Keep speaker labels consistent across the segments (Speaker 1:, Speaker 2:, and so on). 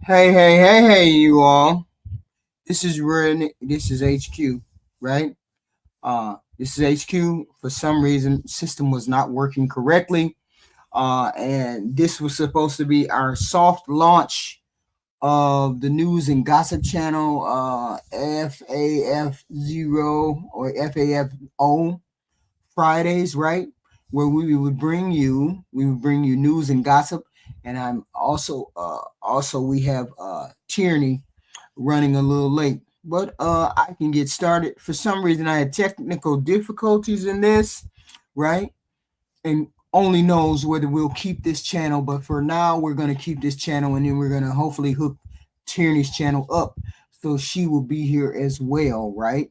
Speaker 1: Hey, you all. This is Ren. This is HQ, right? This is HQ. For some reason, system was not working correctly. And this was supposed to be our soft launch of the news and gossip channel, FAF0 or FAFO Fridays, right? Where we would bring you news and gossip. And I'm also we have Tierney running a little late, but I can get started. For some reason, I had technical difficulties in this, right? And only knows whether we'll keep this channel. But for now, we're gonna keep this channel, and then we're gonna hopefully hook Tierney's channel up so she will be here as well, right?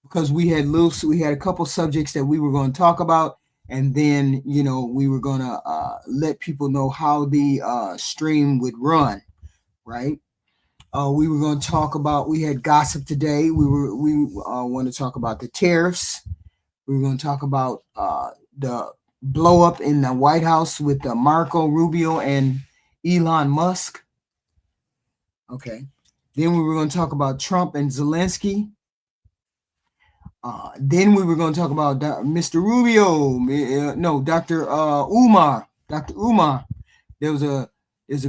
Speaker 1: Because we had a couple subjects that we were going to talk about, and then we were going to let people know how the stream would run, right? We were going to talk about. We had gossip today. We want to talk about the tariffs. We were going to talk about the blow up in the White House with Marco Rubio and Elon Musk. Okay. Then we were going to talk about Trump and Zelensky. Then we were going to talk about Mr. Rubio. No, Dr. Umar. Dr. Umar. There's a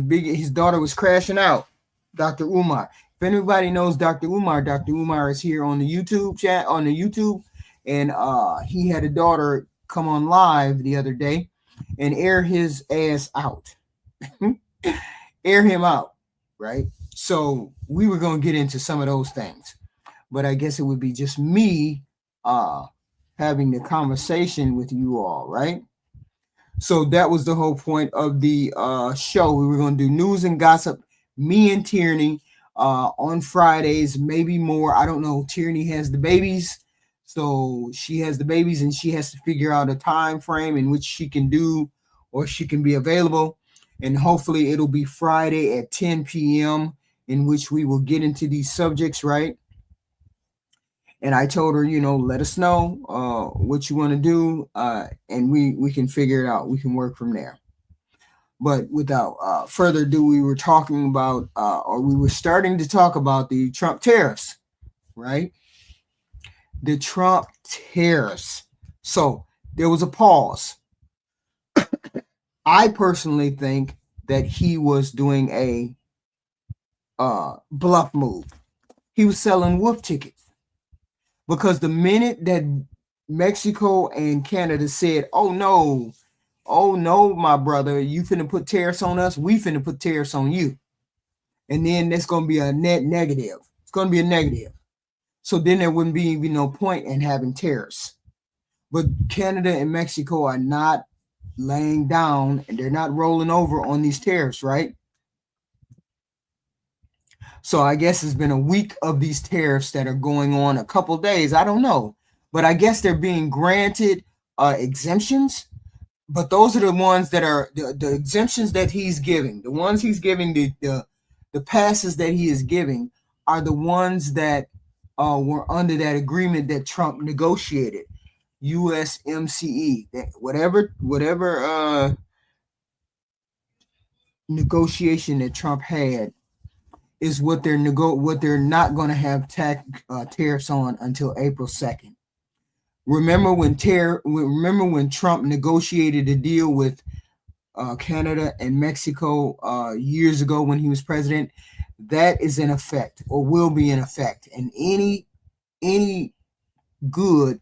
Speaker 1: big. His daughter was crashing out. Dr. Umar. If anybody knows Dr. Umar, Dr. Umar is here on the YouTube chat on the YouTube, and he had a daughter come on live the other day and air his ass out, air him out, right? So we were going to get into some of those things, but I guess it would be just me having the conversation with you all, right? So that was the whole point of the show. We were going to do news and gossip, me and Tierney, on Fridays, maybe more. I don't know. Tierney has the babies, so she has the babies, and she has to figure out a time frame in which she can do or she can be available. And hopefully, it'll be Friday at 10 p.m., in which we will get into these subjects, right? And I told her, let us know what you want to do, and we can figure it out. We can work from there. But without further ado, we were talking about, or we were starting to talk about the Trump tariffs, right? The Trump tariffs. So there was a pause. I personally think that he was doing a bluff move. He was selling wolf tickets. Because the minute that Mexico and Canada said, oh no, my brother, you finna put tariffs on us, we finna put tariffs on you. And then that's going to be a net negative. It's going to be a negative. So then there wouldn't be no point in having tariffs. But Canada and Mexico are not laying down, and they're not rolling over on these tariffs, right? So I guess it's been a week of these tariffs that are going on, a couple days. I don't know. But I guess they're being granted exemptions. But those are the ones that are the exemptions that he's giving. The ones he's giving, the passes that he is giving are the ones that were under that agreement that Trump negotiated. USMCE, that whatever negotiation that Trump had is what they're not going to have tariffs on until April 2nd. Remember when Trump negotiated a deal with Canada and Mexico years ago when he was president? That is in effect, or will be in effect, and any good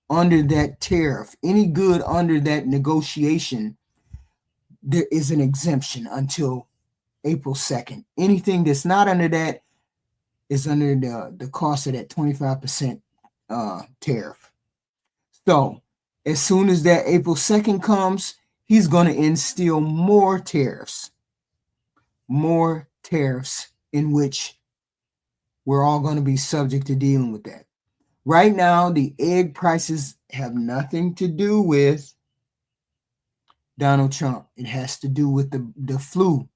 Speaker 1: under that tariff, any good under that negotiation, there is an exemption until April 2nd. Anything that's not under that is under the cost of that 25% tariff. So as soon as that April 2nd comes, he's going to instill more tariffs in which we're all going to be subject to dealing with that. Right now, the egg prices have nothing to do with Donald Trump. It has to do with the flu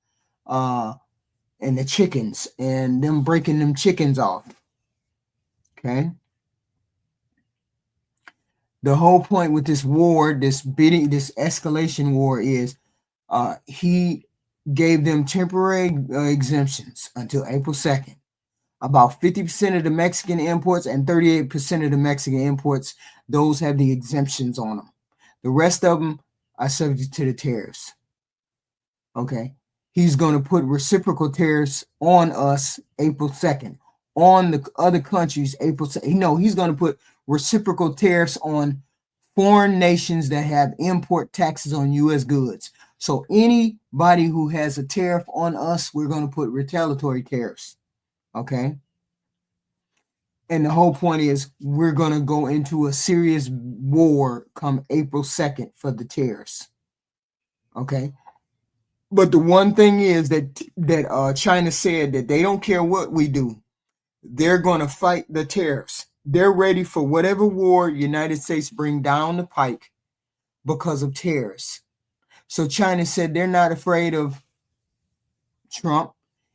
Speaker 1: and the chickens and them breaking them chickens off. Okay. The whole point with this war, this escalation war is he gave them temporary exemptions until April 2nd. About 50% of the Mexican imports and 38% of the Mexican imports, those have the exemptions on them. The rest of them are subject to the tariffs. Okay. He's going to put reciprocal tariffs on us April 2nd. On the other countries, April 2nd. No, he's going to put reciprocal tariffs on foreign nations that have import taxes on U.S. goods. So anybody who has a tariff on us, we're going to put retaliatory tariffs. Okay. And the whole point is we're going to go into a serious war come April 2nd for the tariffs. Okay. But the one thing is that China said that they don't care what we do. They're going to fight the tariffs. They're ready for whatever war United States bring down the pike because of tariffs. So China said they're not afraid of Trump.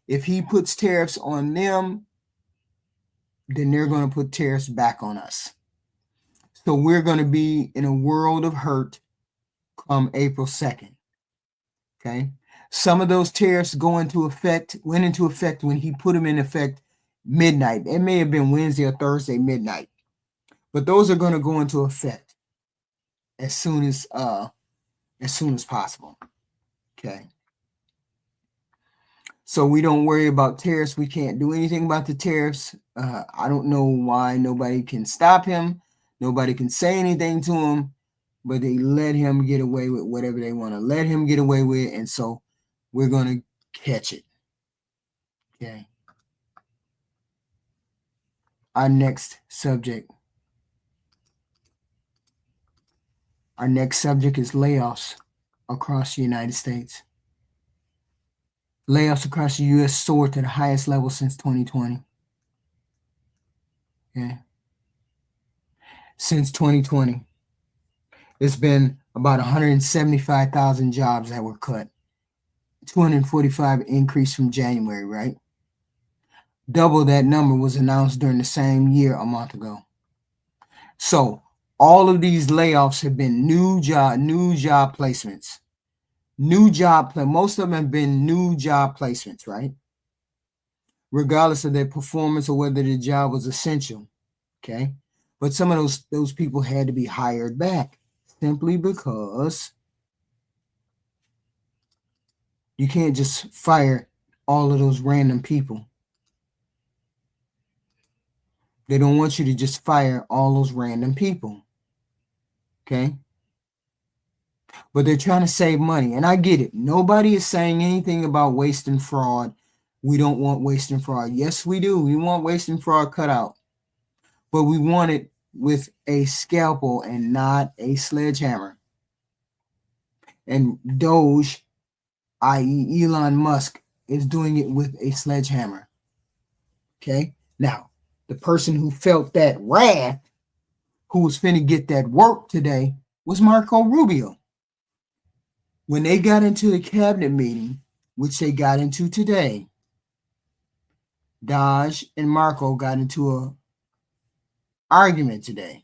Speaker 1: If he puts tariffs on them, then they're going to put tariffs back on us. So we're going to be in a world of hurt come April 2nd. Okay. Some of those tariffs went into effect when he put them in effect midnight. It may have been Wednesday or Thursday midnight. But those are going to go into effect as soon as possible. Okay. So we don't worry about tariffs. We can't do anything about the tariffs. I don't know why nobody can stop him. Nobody can say anything to him, but they let him get away with whatever they want to let him get away with. And so we're going to catch it. Okay. Our next subject is layoffs across the United States. Layoffs across the U.S. soared to the highest level since 2020. Okay. Since 2020, it's been about 175,000 jobs that were cut. 245 increase from January, right? Double that number was announced during the same year a month ago. So all of these layoffs have been new job placements. Most of them have been new job placements, right? Regardless of their performance or whether the job was essential. Okay. But some of those people had to be hired back simply because you can't just fire all of those random people. They don't want you to just fire all those random people. Okay. But they're trying to save money. And I get it. Nobody is saying anything about waste and fraud. We don't want waste and fraud. Yes, we do. We want waste and fraud cut out. But we want it with a scalpel and not a sledgehammer. And Doge, i.e. Elon Musk, is doing it with a sledgehammer. Okay? Now, the person who felt that wrath, who was finna get that work today, was Marco Rubio. When they got into the cabinet meeting, which they got into today, Dodge and Marco got into an argument today.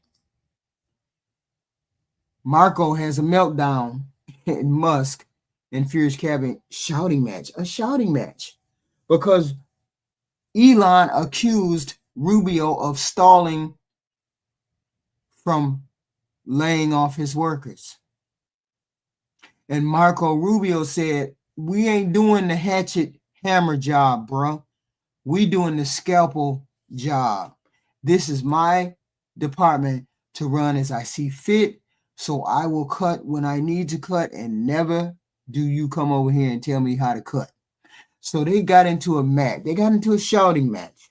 Speaker 1: Marco has a meltdown in Musk and Furious Cabinet a shouting match, because Elon accused Rubio of stalling from laying off his workers. And Marco Rubio said, we ain't doing the hatchet hammer job, bro. We doing the scalpel job. This is my department to run as I see fit. So I will cut when I need to cut, and never do you come over here and tell me how to cut. So they got into a match. They got into a shouting match.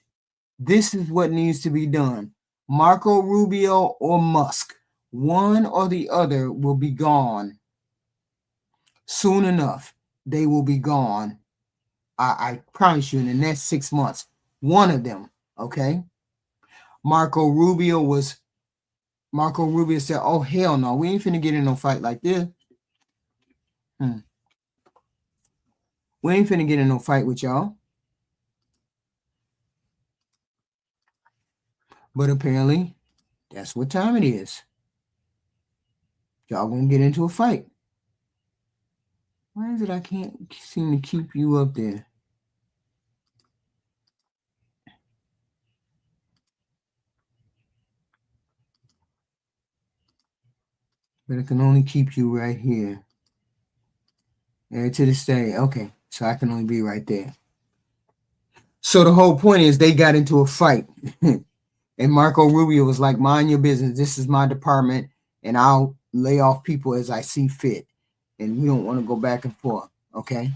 Speaker 1: This is what needs to be done. Marco Rubio or Musk, one or the other will be gone. Soon enough, they will be gone. I promise you, in the next 6 months, one of them, okay? Marco Rubio said, oh, hell no, we ain't finna get in no fight like this. We ain't finna get in no fight with y'all. But apparently, that's what time it is. Y'all gonna get into a fight. Why is it I can't seem to keep you up there? But I can only keep you right here. Add to the stage. Okay, so I can only be right there. So the whole point is they got into a fight. And Marco Rubio was like, mind your business. This is my department, and I'll lay off people as I see fit. And we don't want to go back and forth. Okay.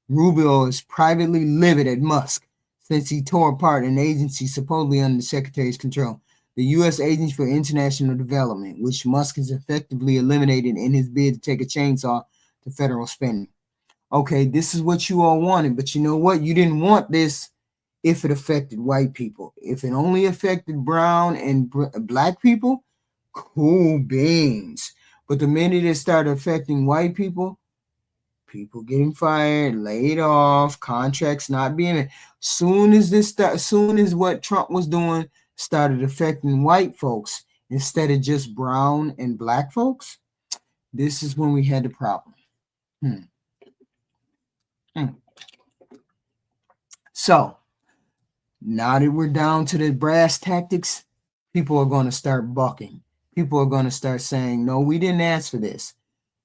Speaker 1: Rubio is privately livid at Musk since he tore apart an agency supposedly under the secretary's control, the U.S. Agency for International Development, which Musk has effectively eliminated in his bid to take a chainsaw to federal spending. Okay, this is what you all wanted, but you know what? You didn't want this if it affected white people. If it only affected brown and black people, cool beans. But the minute it started affecting white people getting fired, laid off, contracts not being. Soon as what Trump was doing started affecting white folks instead of just brown and black folks, this is when we had the problem. So now that we're down to the brass tactics, people are going to start bucking. People are going to start saying, no, we didn't ask for this.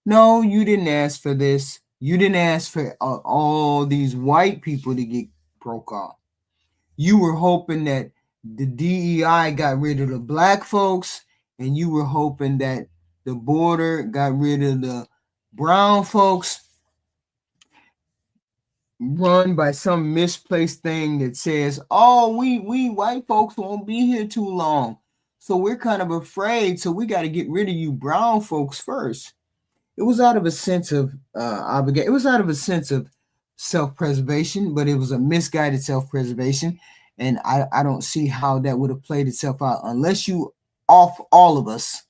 Speaker 1: No, you didn't ask for this. You didn't ask for all these white people to get broke off. You were hoping that the DEI got rid of the black folks, and you were hoping that the border got rid of the brown folks, run by some misplaced thing that says, oh, we white folks won't be here too long. So we're kind of afraid. So we got to get rid of you brown folks first. It was out of a sense of obligation. It was out of a sense of self-preservation, but it was a misguided self-preservation. And I don't see how that would have played itself out unless you off all of us.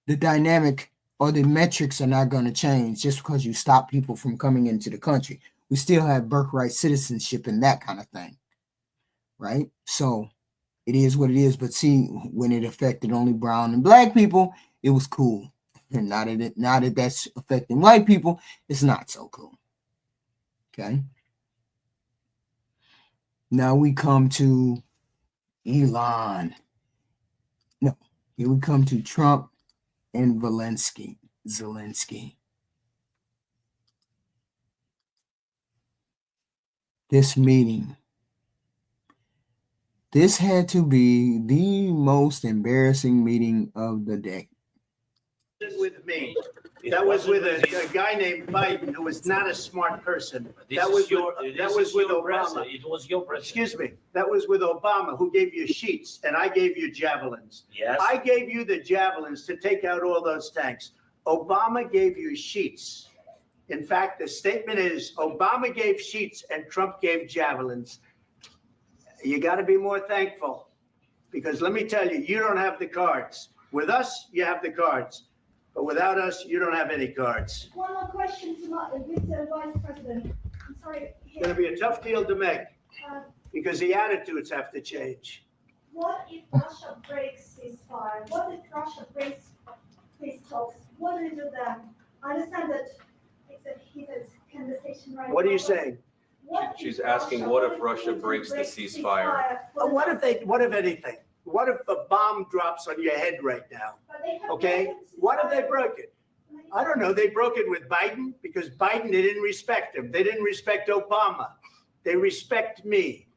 Speaker 1: The dynamic or the metrics are not going to change just because you stop people from coming into the country. We still have birthright citizenship and that kind of thing, right? So it is what it is. But see, when it affected only brown and black people, it was cool. And now that that's affecting white people, it's not so cool. Okay. Now we come to Elon. No, here we come to Trump and Zelensky. This meeting. This had to be the most embarrassing meeting of the day.
Speaker 2: With me. That was with a guy named Biden who was not a smart person. That was with Obama.
Speaker 3: It was your president.
Speaker 2: Excuse me. That was with Obama, who gave you sheets, and I gave you javelins.
Speaker 3: Yes.
Speaker 2: I gave you the javelins to take out all those tanks. Obama gave you sheets. In fact, the statement is Obama gave sheets and Trump gave javelins. You got to be more thankful, because let me tell you, you don't have the cards. With us, you have the cards. But without us, you don't have any cards.
Speaker 4: One more question to Mr. Vice President. I'm sorry.
Speaker 2: It's going to be a tough deal to make because the attitudes have to change.
Speaker 4: What if Russia breaks ceasefire? What if Russia breaks peace talks? What do you do then? I understand that it's a heated conversation right now.
Speaker 2: What are you saying?
Speaker 5: She's asking, what if Russia breaks the ceasefire?
Speaker 2: What if anything? What if a bomb drops on your head right now? Okay? What if they broke it? I don't know. They broke it with Biden because Biden, they didn't respect him. They didn't respect Obama. They respect me.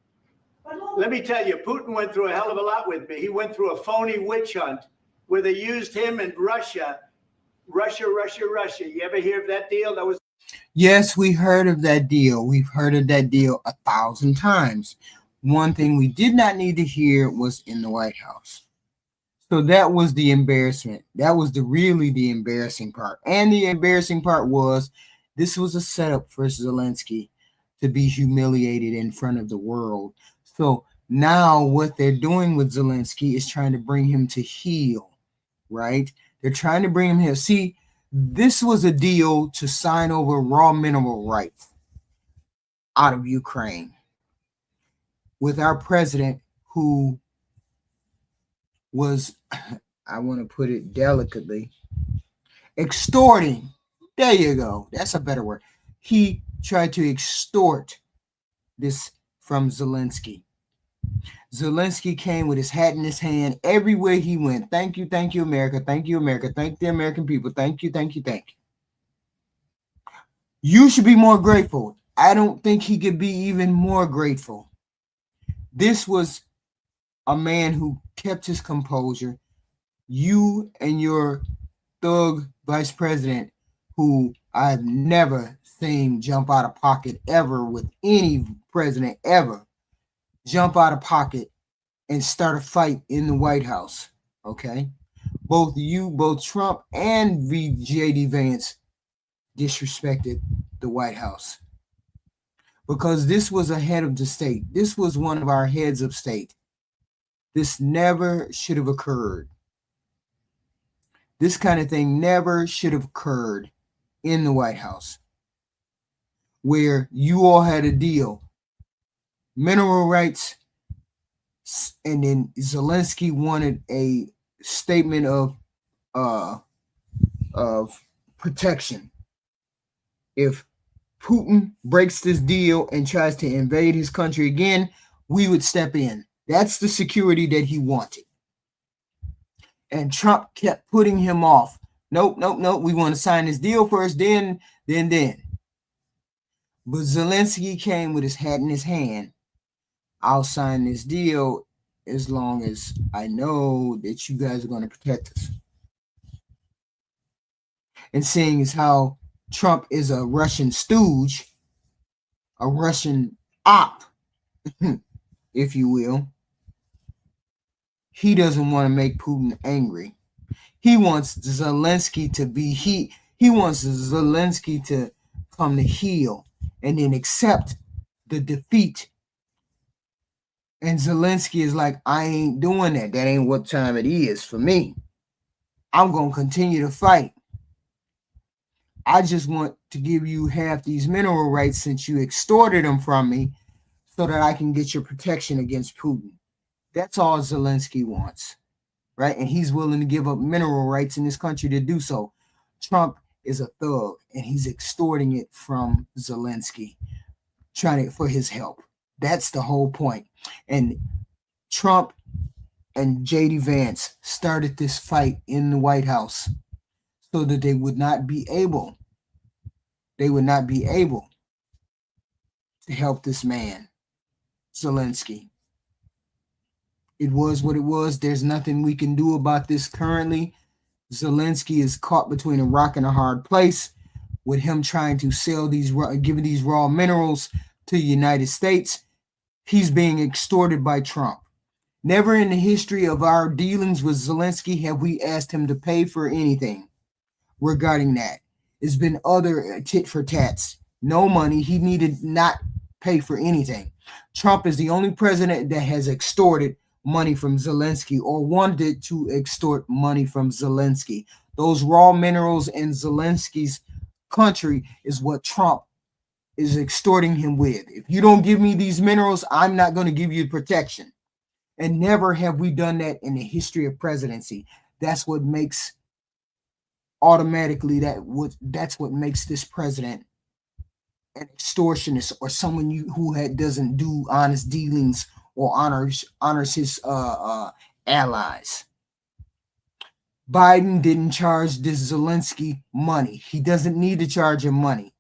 Speaker 2: Let me tell you, Putin went through a hell of a lot with me. He went through a phony witch hunt where they used him and Russia. You ever hear of that deal? That was.
Speaker 1: Yes, we heard of that deal. We've heard of that deal 1,000 times. One thing we did not need to hear was in the White House. So that was the embarrassment. That was really the embarrassing part. And the embarrassing part was this was a setup for Zelensky to be humiliated in front of the world. So now what they're doing with Zelensky is trying to bring him to heel, right? They're trying to bring him here. See, this was a deal to sign over raw mineral rights out of Ukraine with our president, who was, I want to put it delicately, extorting There you go. That's a better word. He tried to extort this from Zelensky. Zelensky came with his hat in his hand everywhere he went. Thank you, America. Thank you, America. Thank the American people. Thank you, thank you, thank you. You should be more grateful. I don't think he could be even more grateful. This was a man who kept his composure. You and your thug vice president, who I've never seen jump out of pocket ever with any president ever, jump out of pocket and start a fight in the White House. Okay, both Trump and J.D. Vance disrespected the White House because this was a head of the state. This was one of our heads of state. This never should have occurred. This kind of thing never should have occurred in the White House, where you all had a deal, mineral rights, and then Zelensky wanted a statement of protection. If Putin breaks this deal and tries to invade his country again, we would step in. That's the security that he wanted. And Trump kept putting him off. Nope. We want to sign this deal first, then. But Zelensky came with his hat in his hand. I'll sign this deal as long as I know that you guys are going to protect us. And seeing as how Trump is a Russian stooge, a Russian op, if you will, he doesn't want to make Putin angry. He wants Zelensky to be he wants Zelensky to come to heel and then accept the defeat. And Zelensky is like, I ain't doing that. That ain't what time it is for me. I'm going to continue to fight. I just want to give you half these mineral rights since you extorted them from me so that I can get your protection against Putin. That's all Zelensky wants, right? And he's willing to give up mineral rights in this country to do so. Trump is a thug, and he's extorting it from Zelensky, trying for his help. That's the whole point. And Trump and J.D. Vance started this fight in the White House so that they would not be able to help this man, Zelensky. It was what it was. There's nothing we can do about this currently. Zelensky is caught between a rock and a hard place with him trying to sell give these raw minerals to the United States. He's being extorted by Trump. Never in the history of our dealings with Zelensky have we asked him to pay for anything regarding that. It's been other tit for tats. No money. He needed not pay for anything. Trump is the only president that has extorted money from Zelensky or wanted to extort money from Zelensky. Those raw minerals in Zelensky's country is what Trump is extorting him with. If you don't give me these minerals, I'm not going to give you protection. And never have we done that in the history of presidency. That's what makes that's what makes this president an extortionist or someone who doesn't do honest dealings or honors his allies. Biden didn't charge this Zelensky money. He doesn't need to charge him money.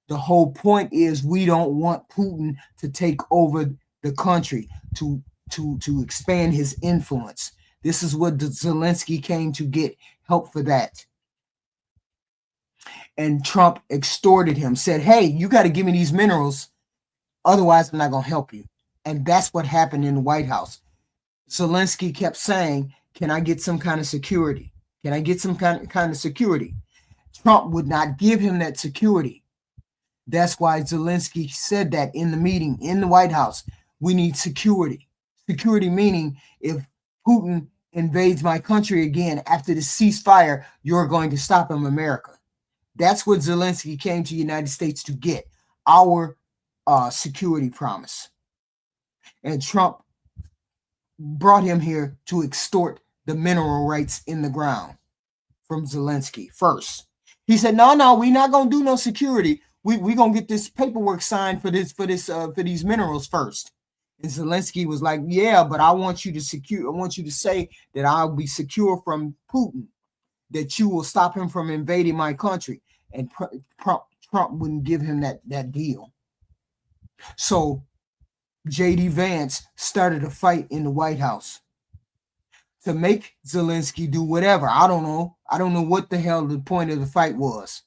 Speaker 1: The whole point is we don't want Putin to take over the country, to expand his influence. This is what Zelensky came to get help for that. And Trump extorted him, said, hey, you got to give me these minerals. Otherwise, I'm not going to help you. And that's what happened in the White House. Zelensky kept saying, can I get some kind of security? Can I get some kind of security? Trump would not give him that security. That's why Zelensky said that in the meeting in the White House. We need security. Security meaning if Putin invades my country again after the ceasefire, you're going to stop him, America. That's what Zelensky came to the United States to get, our security promise. And Trump brought him here to extort the mineral rights in the ground from Zelensky first. He said, no, we're not gonna do no security. We gonna get this paperwork signed for these minerals first. And Zelensky was like, yeah, but I want you to say that I'll be secure from Putin, that you will stop him from invading my country. And Trump wouldn't give him that deal. So J.D. Vance started a fight in the White House to make Zelensky do whatever. I don't know what the hell the point of the fight was.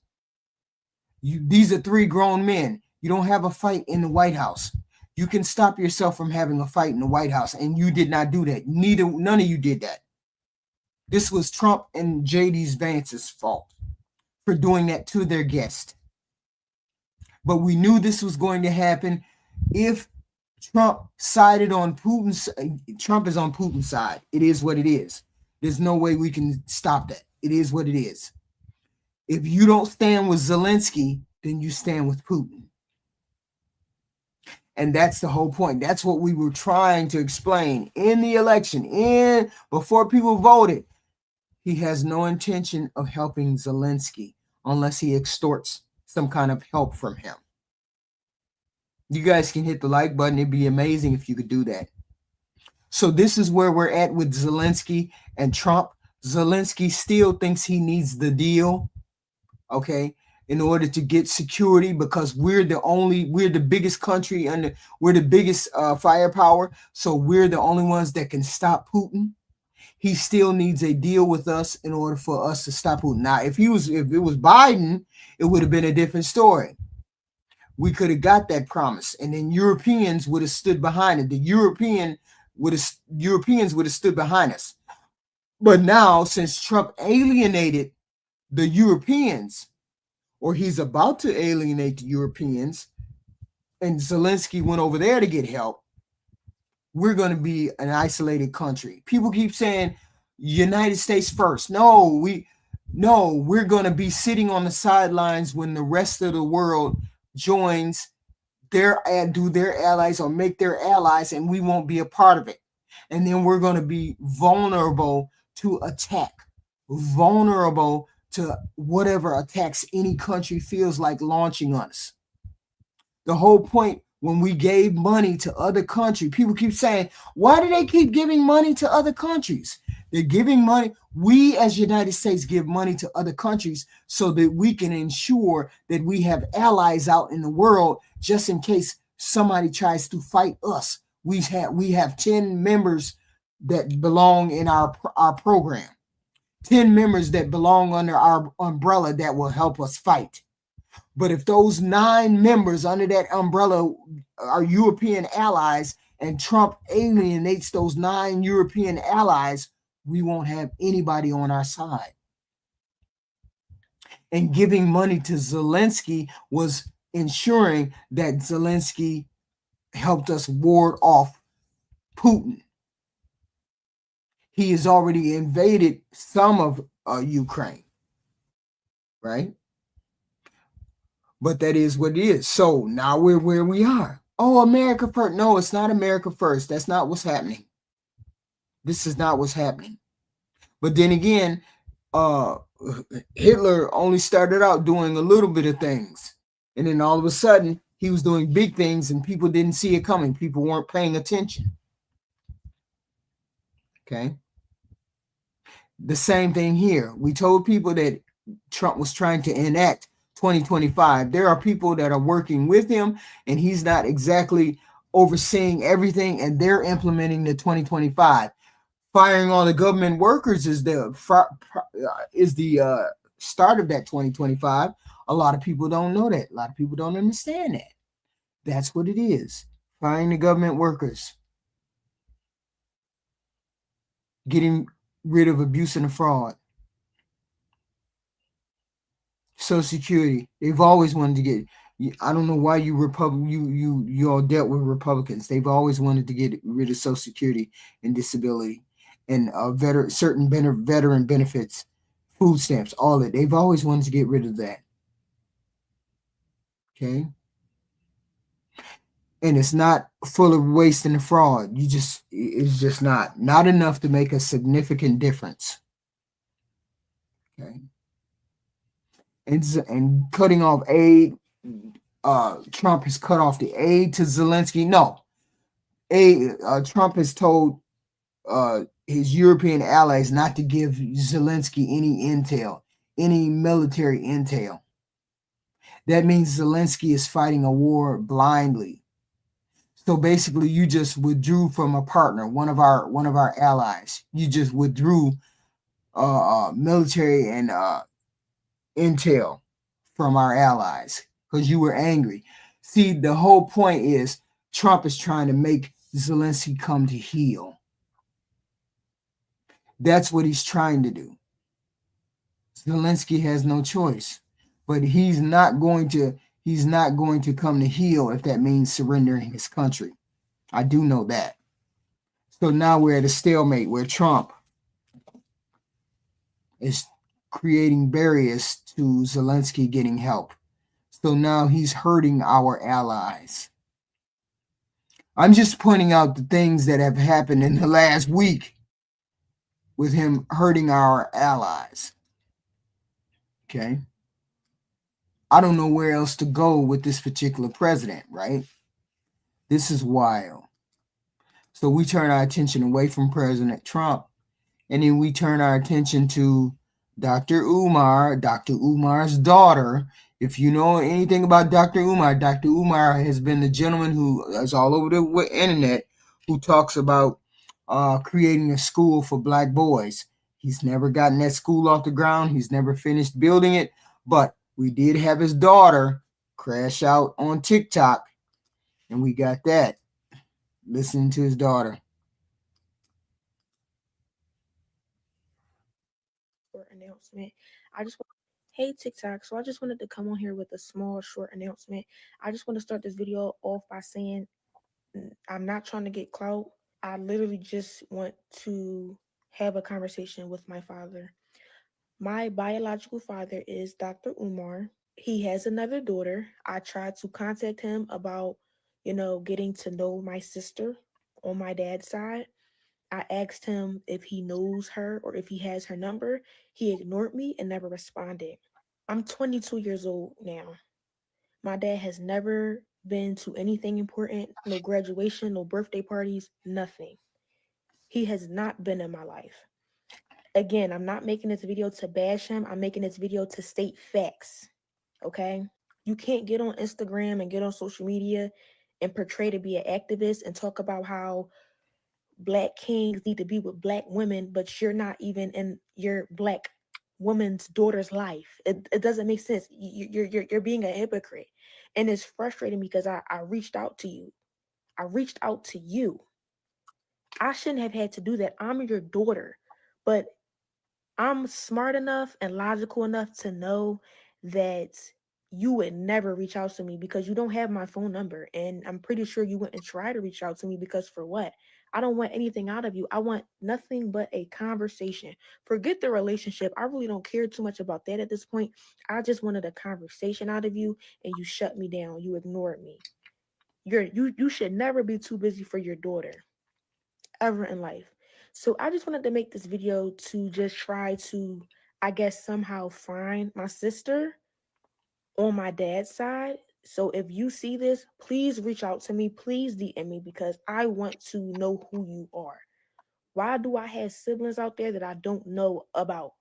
Speaker 1: These are 3 grown men. You don't have a fight in the White House. You can stop yourself from having a fight in the White House, and you did not do that. None of you did that. This was Trump and J.D. Vance's fault for doing that to their guest. But we knew this was going to happen if Trump sided on Putin's. Trump is on Putin's side. It is what it is. There's no way we can stop that. It is what it is. If you don't stand with Zelensky, then you stand with Putin. And that's the whole point. That's what we were trying to explain in the election, before people voted. He has no intention of helping Zelensky unless he extorts some kind of help from him. You guys can hit the like button. It'd be amazing if you could do that. So this is where we're at with Zelensky and Trump. Zelensky still thinks he needs the deal, okay, in order to get security, because we're the biggest country and we're the biggest firepower. So we're the only ones that can stop Putin. He still needs a deal with us in order for us to stop Putin. Now, if it was Biden, it would have been a different story. We could have got that promise, and then Europeans would have stood behind it. Europeans would have stood behind us. But now, since Trump alienated the Europeans, or he's about to alienate the Europeans, and Zelensky went over there to get help, we're going to be an isolated country. People keep saying United States first. No, we're going to be sitting on the sidelines when the rest of the world joins their allies or make their allies, and we won't be a part of it. And then we're going to be vulnerable to attack, vulnerable to whatever attacks any country feels like launching on us. The whole point, when we gave money to other countries, people keep saying, why do they keep giving money to other countries? They're giving money. We as United States give money to other countries so that we can ensure that we have allies out in the world just in case somebody tries to fight us. We have 10 members that belong in our program, 10 members that belong under our umbrella that will help us fight. But if those 9 members under that umbrella are European allies and Trump alienates those 9 European allies, we won't have anybody on our side. And giving money to Zelensky was ensuring that Zelensky helped us ward off Putin. He has already invaded some of Ukraine, right? But that is what it is. So now we're where we are. Oh, America first. No, it's not America first. That's not what's happening. This is not what's happening. But then again, Hitler only started out doing a little bit of things. And then all of a sudden, he was doing big things and people didn't see it coming. People weren't paying attention. Okay. The same thing here. We told people that Trump was trying to enact 2025. There are people that are working with him and he's not exactly overseeing everything, and they're implementing the 2025. Firing all the government workers is the start of that 2025. A lot of people don't know that. A lot of people don't understand that. That's what it is. Firing the government workers. Getting rid of abuse and fraud. Social Security. They've always wanted to get. I don't know why you all dealt with Republicans. They've always wanted to get rid of Social Security and disability and certain veteran benefits, food stamps, all that. They've always wanted to get rid of that. Okay. And it's not full of waste and fraud. It's just not enough to make a significant difference. Okay. and cutting off aid. Trump has cut off the aid to Zelensky. No, Trump has told his European allies not to give Zelensky any intel, any military intel. That means Zelensky is fighting a war blindly. So basically, you just withdrew from a partner, one of our allies. You just withdrew military and intel from our allies because you were angry. See, the whole point is Trump is trying to make Zelensky come to heel. That's what he's trying to do. Zelensky has no choice, but he's not going to come to heel if that means surrendering his country. I do know that. So now we're at a stalemate where Trump is creating barriers to Zelensky getting help. So now he's hurting our allies. I'm just pointing out the things that have happened in the last week with him hurting our allies. Okay. I don't know where else to go with this particular president, right? This is wild. So we turn our attention away from President Trump, and then we turn our attention to Dr. Umar, Dr. Umar's daughter. If you know anything about Dr. Umar has been the gentleman who is all over the internet who talks about creating a school for black boys. He's never gotten that school off the ground. He's never finished building it, but we did have his daughter crash out on TikTok, and we got that. Listening to his daughter.
Speaker 3: Announcement. Hey TikTok, so I just wanted to come on here with a small short announcement. I just want to start this video off by saying I'm not trying to get clout. I literally just want to have a conversation with my father. My biological father is Dr. Umar. He has another daughter. I tried to contact him about, getting to know my sister on my dad's side. I asked him if he knows her or if he has her number. He ignored me and never responded. I'm 22 years old now. My dad has never been to anything important, no graduation, no birthday parties, nothing. He has not been in my life. Again, I'm not making this video to bash him. I'm making this video to state facts, okay? You can't get on Instagram and get on social media and portray to be an activist and talk about how Black kings need to be with Black women, but you're not even in your Black woman's daughter's life. It doesn't make sense. You're being a hypocrite. And it's frustrating because I reached out to you. I reached out to you. I shouldn't have had to do that. I'm your daughter, but I'm smart enough and logical enough to know that you would never reach out to me because you don't have my phone number. And I'm pretty sure you wouldn't try to reach out to me because for what? I don't want anything out of you. I want nothing but a conversation. Forget the relationship. I really don't care too much about that at this point. I just wanted a conversation out of you and you shut me down. You ignored me. You should never be too busy for your daughter ever in life. So I just wanted to make this video to just try to, I guess, somehow find my sister on my dad's side. So if you see this, please reach out to me. Please DM me because I want to know who you are. Why do I have siblings out there that I don't know about?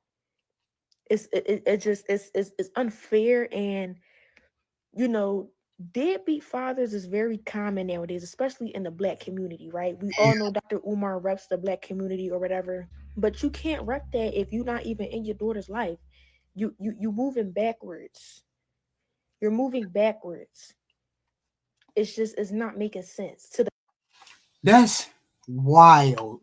Speaker 3: It's unfair, and deadbeat fathers is very common nowadays, especially in the Black community, right? We all know Dr. Umar reps the Black community or whatever, but you can't rep that if you're not even in your daughter's life. You moving backwards. You're moving backwards. It's not making sense to the.
Speaker 1: That's wild.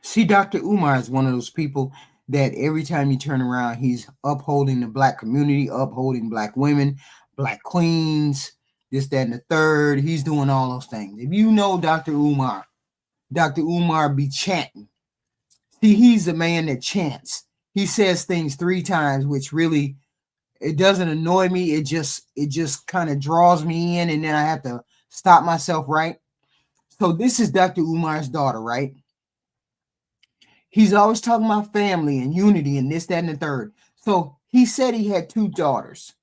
Speaker 1: See, Dr. Umar is one of those people that every time you turn around, he's upholding the Black community, upholding Black women, Black queens, this, that, and the third. He's doing all those things. If you know Dr. Umar be chanting. See, he's a man that chants. He says things 3 times, which really, it doesn't annoy me. It just kind of draws me in, and then I have to stop myself, right? So this is Dr. Umar's daughter, right? He's always talking about family and unity and this, that, and the third. So He said he had 2 daughters,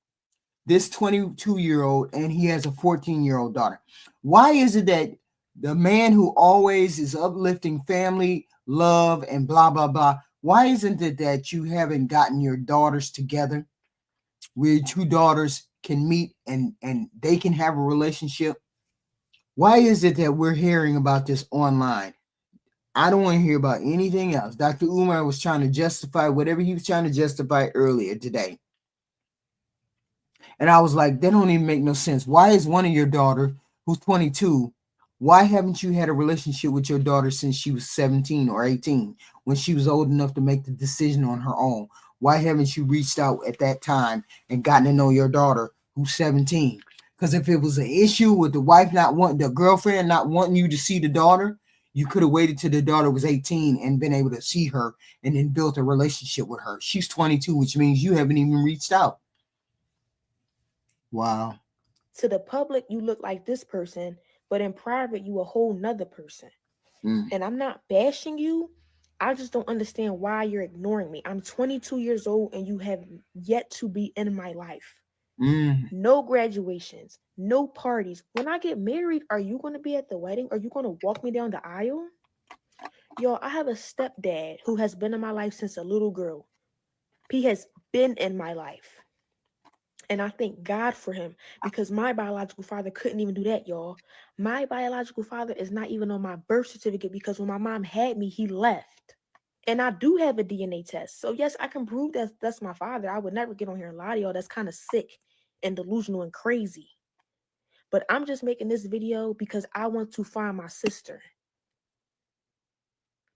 Speaker 1: this 22-year-old, and he has a 14-year-old daughter. Why is it that the man who always is uplifting family, love, and blah, blah, blah, why isn't it that you haven't gotten your daughters together where your 2 daughters can meet and they can have a relationship? Why is it that we're hearing about this online? I don't want to hear about anything else. Dr. Umar was trying to justify whatever he was trying to justify earlier today. And I was like, that don't even make no sense. Why is one of your daughter, who's 22, why haven't you had a relationship with your daughter since she was 17 or 18, when she was old enough to make the decision on her own? Why haven't you reached out at that time and gotten to know your daughter who's 17? Because if it was an issue with the wife not wanting, the girlfriend not wanting you to see the daughter, you could have waited till the daughter was 18 and been able to see her and then built a relationship with her. She's 22, which means you haven't even reached out. Wow.
Speaker 3: To the public, you look like this person, but in private, you a whole nother person. And I'm not bashing you. I just don't understand why you're ignoring me. I'm 22 years old and you have yet to be in my life. No graduations, no parties. When I get married, are you going to be at the wedding? Are you going to walk me down the aisle? Yo, I have a stepdad who has been in my life since a little girl. He has been in my life. And I thank God for him, because my biological father couldn't even do that, y'all. My biological father is not even on my birth certificate, because when my mom had me, he left. And I do have a DNA test. So yes, I can prove that that's my father. I would never get on here and lie to y'all. That's kind of sick and delusional and crazy. But I'm just making this video because I want to find my sister.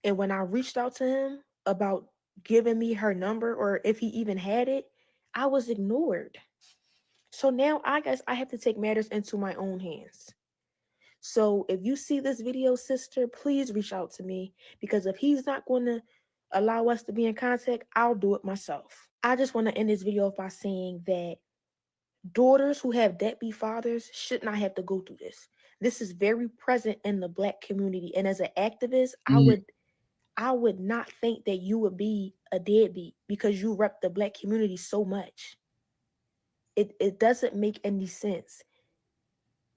Speaker 3: And when I reached out to him about giving me her number, or if he even had it, I was ignored. So now I guess I have to take matters into my own hands. So if you see this video, sister, please reach out to me, because if he's not going to allow us to be in contact, I'll do it myself. I just want to end this video by saying that daughters who have deadbeat fathers should not have to go through this. This is very present in the Black community. And as an activist, I would not think that you would be a deadbeat because you rep the Black community so much. It doesn't make any sense.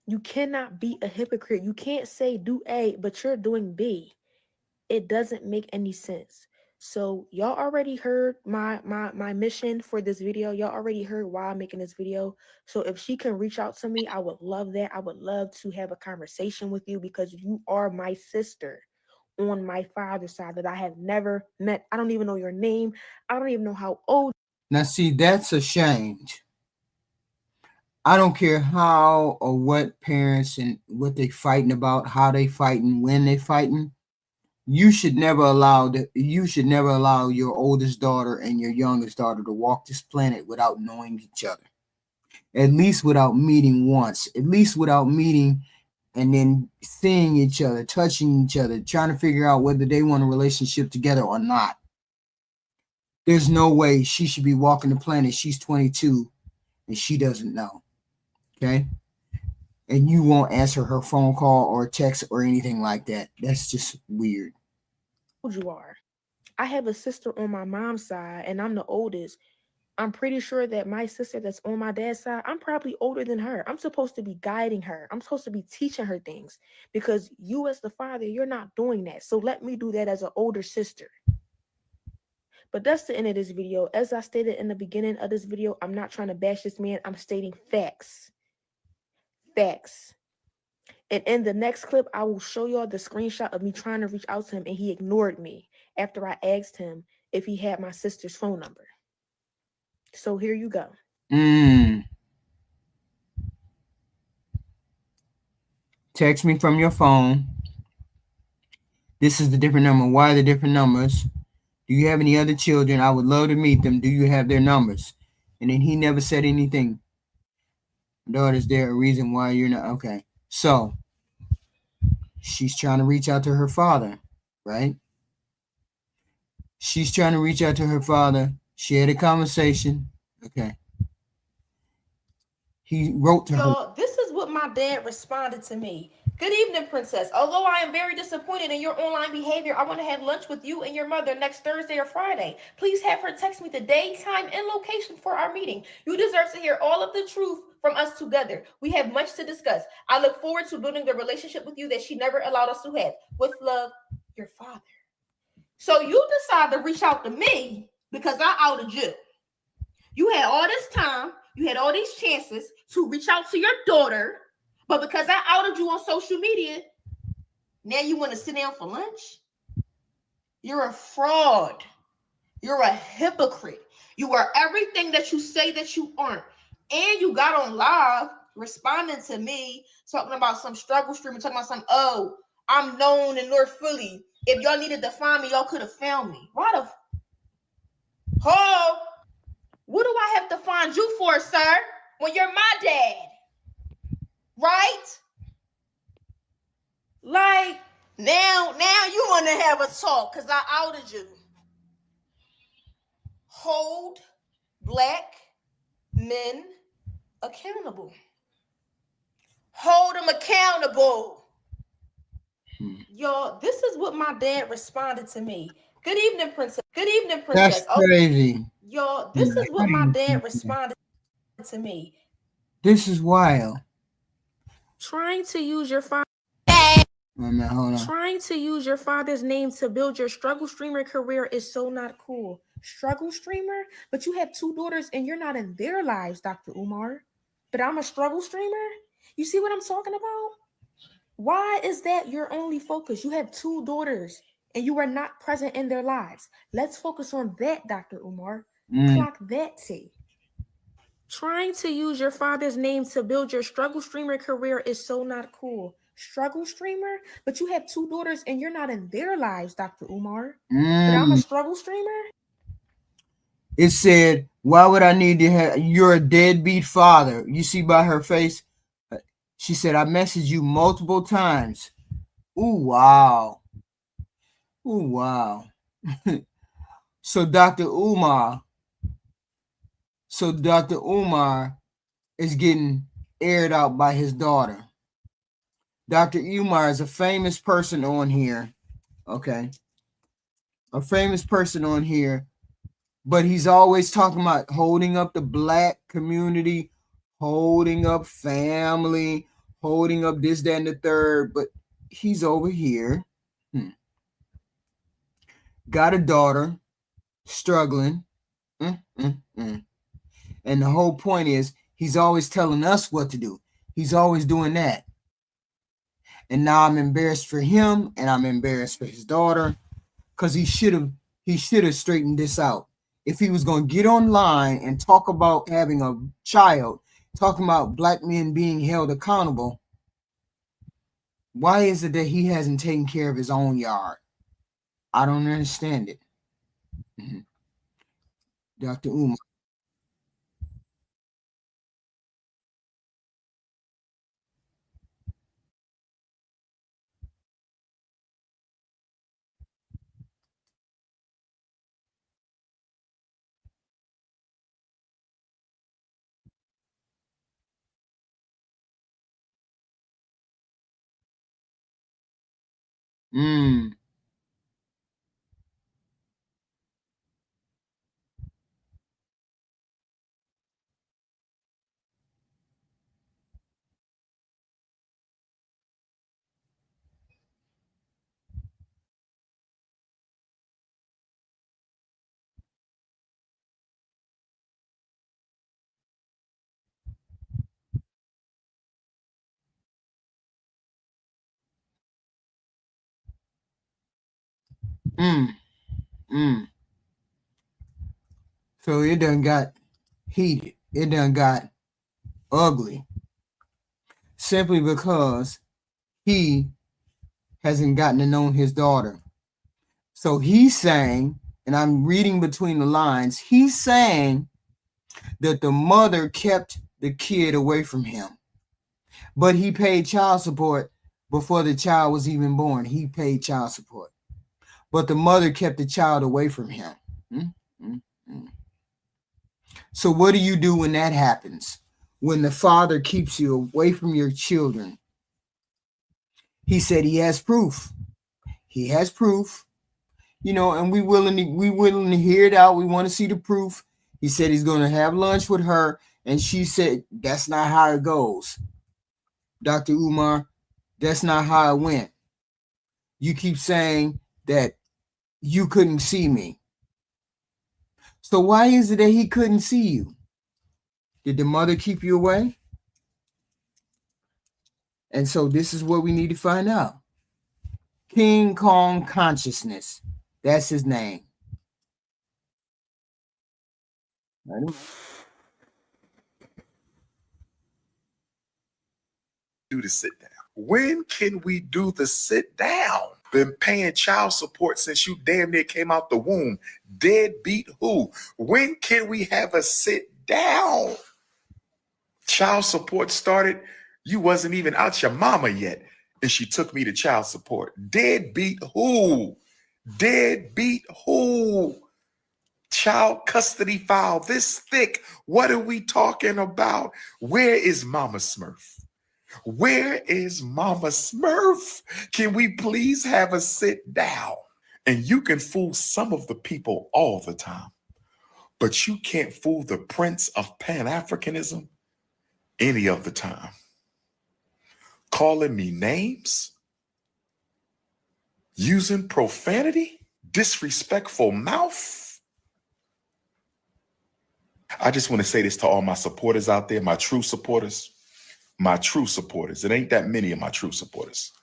Speaker 3: You cannot be a hypocrite. You can't say do A, but you're doing B. It doesn't make any sense. So y'all already heard my mission for this video. Y'all already heard why I'm making this video. So if she can reach out to me, I would love that. I would love to have a conversation with you, because you are my sister on my father's side that I have never met. I don't even know your name. I don't even know how old.
Speaker 1: Now, see, that's a shame. I don't care how or what parents and what they fighting about, how they fighting, when they fighting. You should never allow your oldest daughter and your youngest daughter to walk this planet without knowing each other. At least without meeting once. At least without meeting and then seeing each other, touching each other, trying to figure out whether they want a relationship together or not. There's no way she should be walking the planet. She's 22 and she doesn't know. Okay? And you won't answer her phone call or text or anything like that. That's just weird.
Speaker 3: You are. I have a sister on my mom's side, and I'm the oldest. I'm pretty sure that my sister that's on my dad's side, I'm probably older than her. I'm supposed to be guiding her. I'm supposed to be teaching her things, because you as the father, you're not doing that. So let me do that as an older sister. But that's the end of this video. As I stated in the beginning of this video, I'm not trying to bash this man. I'm stating facts. Facts. And in the next clip, I will show y'all the screenshot of me trying to reach out to him, and he ignored me after I asked him if he had my sister's phone number. So here you go.
Speaker 1: Text me from your phone. This is the different number. Why are the different numbers? Do you have any other children? I would love to meet them. Do you have their numbers? And then he never said anything. Daughter, is there a reason why you're not? Okay. So she's trying to reach out to her father, right? She's trying to reach out to her father. She had a conversation. Okay. He wrote to her.
Speaker 3: This is what my dad responded to me. Good evening, Princess. Although I am very disappointed in your online behavior, I want to have lunch with you and your mother next Thursday or Friday. Please have her text me the day, time, and location for our meeting. You deserve to hear all of the truth from us together. We have much to discuss. I look forward to building the relationship with you that she never allowed us to have. With love, your father. So you decide to reach out to me because I outed you. You had all this time, you had all these chances to reach out to your daughter, but because I outed you on social media, now you want to sit down for lunch? You're a fraud. You're a hypocrite. You are everything that you say that you aren't. And you got on live responding to me, talking about some struggle stream, talking about some, oh, I'm known in North Philly. If y'all needed to find me, y'all could have found me. Why the what do I have to find you for, sir? When you're my dad, right? Like, now you want to have a talk because I outed you. Hold black men accountable. Hold them accountable. Y'all, this is what my dad responded to me. Good evening, Princess. Good evening, Princess.
Speaker 1: That's crazy.
Speaker 3: Y'all, this is what my dad responded to me.
Speaker 1: This is wild.
Speaker 3: Trying to use your father.
Speaker 1: Hold on.
Speaker 3: Trying to use your father's name to build your struggle streamer career is so not cool. Struggle streamer? But you have 2 daughters and you're not in their lives, Dr. Umar. But I'm a struggle streamer? You see what I'm talking about? Why is that your only focus? You have 2 daughters and you are not present in their lives. Let's focus on that, Dr. Umar. Clock that T. Trying to use your father's name to build your struggle streamer career is so not cool. Struggle streamer? But you have 2 daughters and you're not in their lives, Dr. Umar. But I'm a struggle streamer?
Speaker 1: It said, why would I need to have, you're a deadbeat father. You see by her face? She said, I messaged you multiple times. Ooh, wow. Ooh, wow. So Dr. Umar is getting aired out by his daughter. Dr. Umar is a famous person on here. Okay. A famous person on here. But he's always talking about holding up the black community, holding up family, holding up this, that, and the third. But he's over here. Got a daughter, struggling. And the whole point is he's always telling us what to do. He's always doing that. And now I'm embarrassed for him and I'm embarrassed for his daughter because he should have straightened this out. If he was going to get online and talk about having a child, talking about black men being held accountable, why is it that he hasn't taken care of his own yard? I don't understand it. Dr. Umar. So it done got heated. It done got ugly. Simply because he hasn't gotten to know his daughter. So he's saying, and I'm reading between the lines, he's saying that the mother kept the kid away from him. But he paid child support before the child was even born. He paid child support. But the mother kept the child away from him. So what do you do when that happens? When the father keeps you away from your children? He said he has proof. He has proof, you know, and we willing to hear it out. We want to see the proof. He said he's going to have lunch with her, and she said that's not how it goes. Dr. Umar, that's not how it went. You keep saying that you couldn't see me. So why is it that he couldn't see you? Did the mother keep you away? And so this is what we need to find out. King Kong Consciousness. That's his name.
Speaker 6: Do the sit down. When can we do the sit down? Been paying child support since you damn near came out the womb. Deadbeat who? When can we have a sit down? Child support started, you wasn't even out your mama yet, and she took me to child support. Deadbeat who? Deadbeat who? Child custody file this thick. What are we talking about? Where is Mama Smurf? Where is Mama Smurf? Can we please have a sit down? And you can fool some of the people all the time, but you can't fool the Prince of Pan-Africanism any of the time. Calling me names, using profanity, disrespectful mouth. I just want to say this to all my supporters out there, my true supporters. My true supporters. It ain't that many of my true supporters.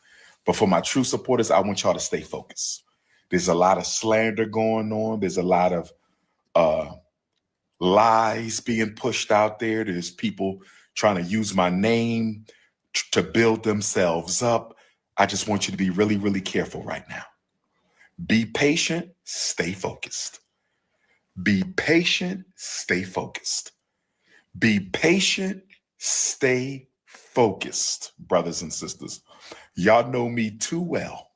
Speaker 6: But for my true supporters, I want y'all to stay focused. There's a lot of slander going on. There's a lot of lies being pushed out there. There's people trying to use my name to build themselves up. I just want you to be really, really careful right now. Be patient, stay focused. Be patient, stay focused. Be patient, stay focused, brothers and sisters. Y'all know me too well.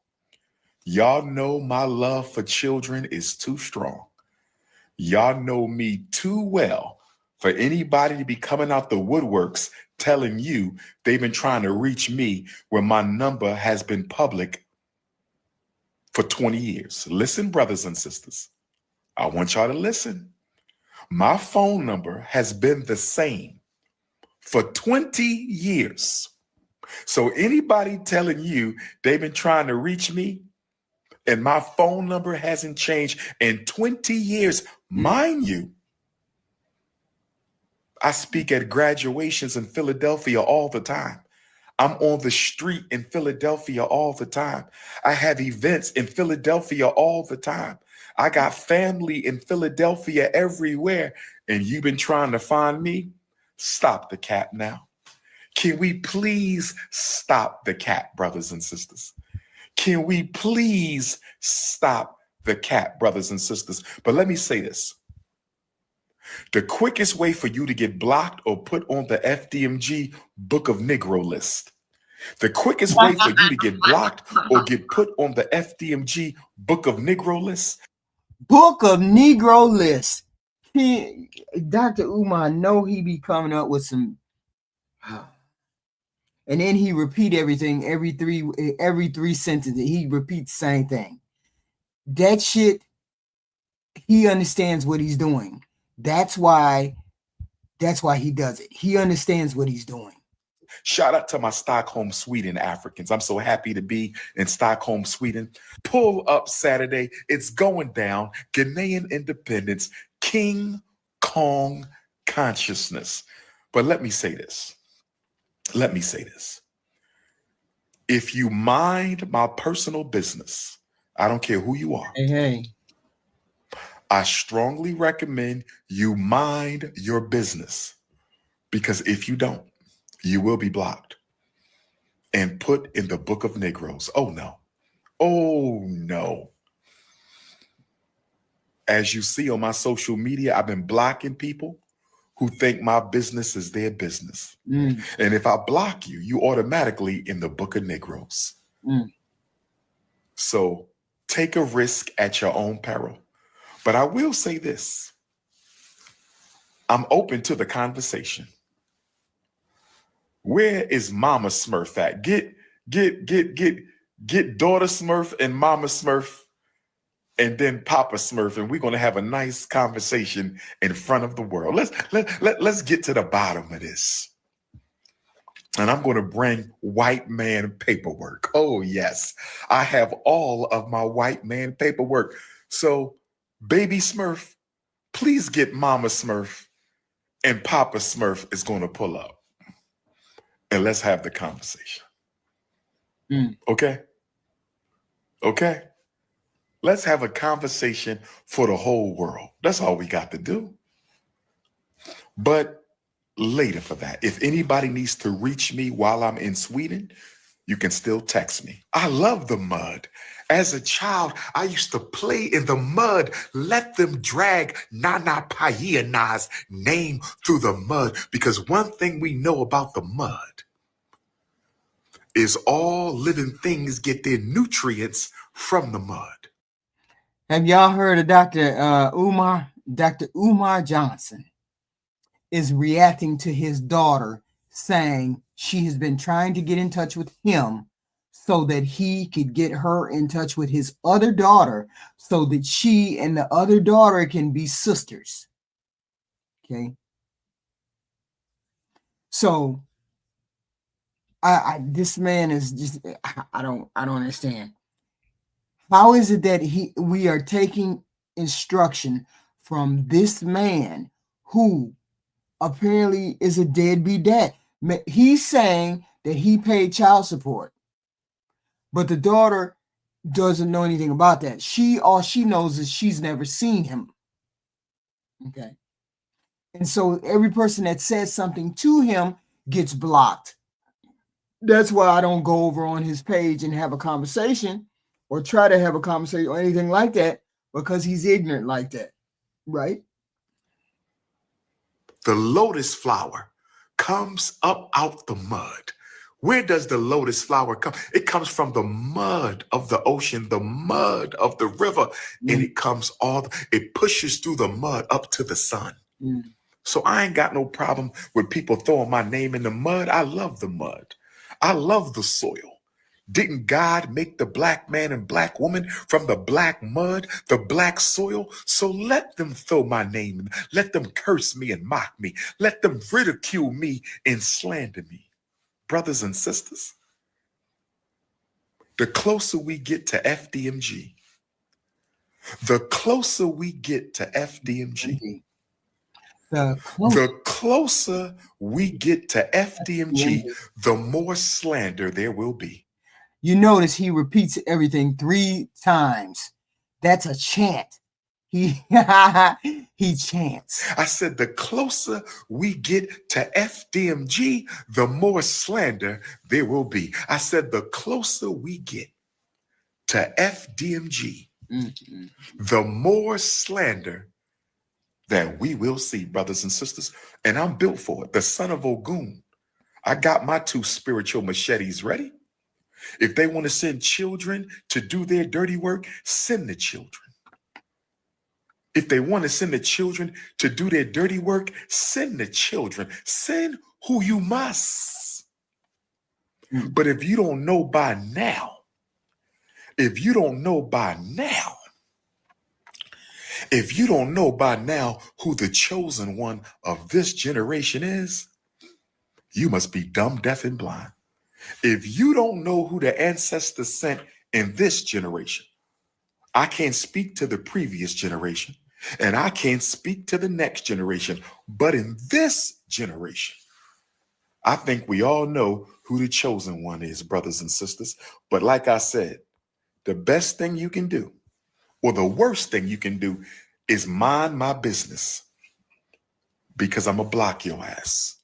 Speaker 6: Y'all know my love for children is too strong. Y'all know me too well for anybody to be coming out the woodworks telling you they've been trying to reach me when my number has been public for 20 years. Listen, brothers and sisters, I want y'all to listen. My phone number has been the same for 20 years. So anybody telling you they've been trying to reach me and my phone number hasn't changed in 20 years, mind you, I speak at graduations in Philadelphia all the time. I'm on the street in Philadelphia all the time. I have events in Philadelphia all the time. I got family in Philadelphia everywhere, and you've been trying to find me? Stop the cap now. Can we please stop the cap, brothers and sisters? Can we please stop the cap, brothers and sisters? But let me say this. The quickest way for you to get blocked or put on the FDMG Book of Negro list, the quickest way for you to get blocked or get put on the FDMG Book of Negro list.
Speaker 1: Book of Negro list. Dr. Umar, I know he be coming up with some, and then he repeat everything every three sentences. He repeats the same thing. That shit, he understands what he's doing. That's why he does it. He understands what he's doing.
Speaker 6: Shout out to my Stockholm, Sweden Africans. I'm so happy to be in Stockholm, Sweden. Pull up Saturday. It's going down. Ghanaian independence, King Kong consciousness. But let me say this. If you mind my personal business, I don't care who you are.
Speaker 1: Hey.
Speaker 6: I strongly recommend you mind your business, because if you don't, you will be blocked and put in the Book of Negroes. Oh, no. Oh, no. As you see on my social media, I've been blocking people who think my business is their business. And if I block you, you automatically in the Book of Negroes. So take a risk at your own peril. But I will say this. I'm open to the conversation. Where is Mama Smurf at? get daughter Smurf and mama Smurf and then Papa Smurf, and we're gonna have a nice conversation in front of the world. Let's get to the bottom of this. And I'm going to bring white man paperwork. Oh, yes. I have all of my white man paperwork. So, baby Smurf, please get Mama Smurf, and Papa Smurf is going to pull up. And let's have the conversation. Okay? Okay? Let's have a conversation for the whole world. That's all we got to do. But later for that, if anybody needs to reach me while I'm in Sweden, you can still text me. I love the mud. As a child, I used to play in the mud, let them drag Nana Payana's name through the mud, because one thing we know about the mud is all living things get their nutrients from the mud.
Speaker 1: Have y'all heard of Dr. Umar? Dr. Umar Johnson is reacting to his daughter saying she has been trying to get in touch with him so that he could get her in touch with his other daughter so that she and the other daughter can be sisters. Okay. So this man is just, I don't understand. How is it that we are taking instruction from this man who apparently is a deadbeat dad? He's saying that he paid child support, but the daughter doesn't know anything about that. All she knows is she's never seen him. Okay. And so every person that says something to him gets blocked. That's why I don't go over on his page and have a conversation or try to have a conversation or anything like that, because he's ignorant like that. Right?
Speaker 6: The lotus flower comes up out the mud. Where does the lotus flower come? It comes from the mud of the ocean, the mud of the river, and it pushes through the mud up to the sun. So I ain't got no problem with people throwing my name in the mud. I love the mud. I love the soil. Didn't God make the black man and black woman from the black mud, the black soil? So let them throw my name in. Let them curse me and mock me. Let them ridicule me and slander me. Brothers and sisters, the closer we get to FDMG, the closer we get to FDMG, the closer we get to FDMG, the more slander there will be.
Speaker 1: You notice he repeats everything 3 times. That's a chant. He chants.
Speaker 6: I said, the closer we get to FDMG, the more slander there will be. I said, the closer we get to FDMG, the more slander that we will see, brothers and sisters. And I'm built for it. The son of Ogun. I got my 2 spiritual machetes ready. If they want to send children to do their dirty work, send the children. If they want to send the children to do their dirty work, send the children. Send who you must. But if you don't know by now, if you don't know by now who the chosen one of this generation is, you must be dumb, deaf, and blind. If you don't know who the ancestors sent in this generation, I can't speak to the previous generation, and I can't speak to the next generation. But in this generation, I think we all know who the chosen one is, brothers and sisters. But like I said, the best thing you can do, or the worst thing you can do, is mind my business, because I'm going to block your ass.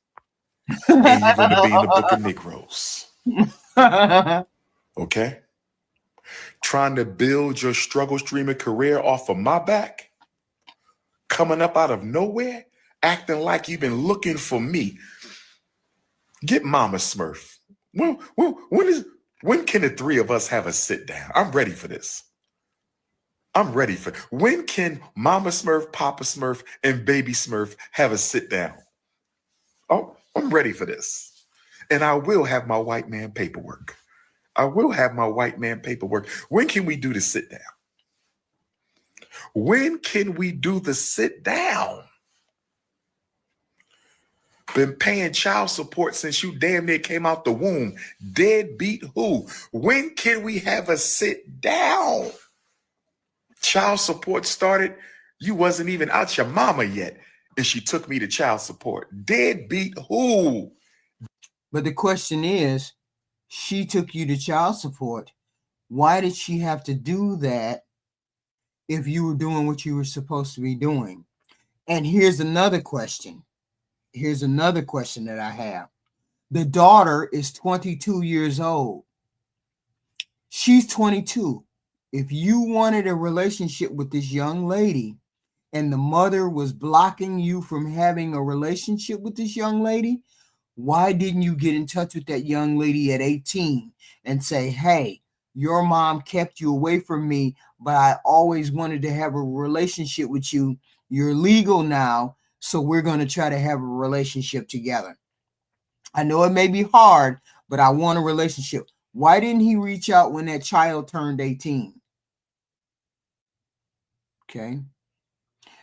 Speaker 6: And you're going to be in the book of Negroes. Okay? Trying to build your struggle streamer career off of my back, coming up out of nowhere, acting like you've been looking for me. Get Mama Smurf. When can the 3 of us have a sit down? I'm ready for this. When can Mama Smurf, Papa Smurf, and Baby Smurf have a sit down? Oh, I'm ready for this. And I will have my white man paperwork. I will have my white man paperwork. When can we do the sit down? When can we do the sit down? Been paying child support since you damn near came out the womb. Deadbeat who? When can we have a sit down? Child support started. You wasn't even out your mama yet. And she took me to child support. Deadbeat who?
Speaker 1: But the question is, she took you to child support. Why did she have to do that if you were doing what you were supposed to be doing? And here's another question. Here's another question that I have. The daughter is 22 years old. She's 22. If you wanted a relationship with this young lady and the mother was blocking you from having a relationship with this young lady, why didn't you get in touch with that young lady at 18 and say, hey, your mom kept you away from me, but I always wanted to have a relationship with you. You're legal now, so we're going to try to have a relationship together. I know it may be hard, but I want a relationship. Why didn't he reach out when that child turned 18? Okay.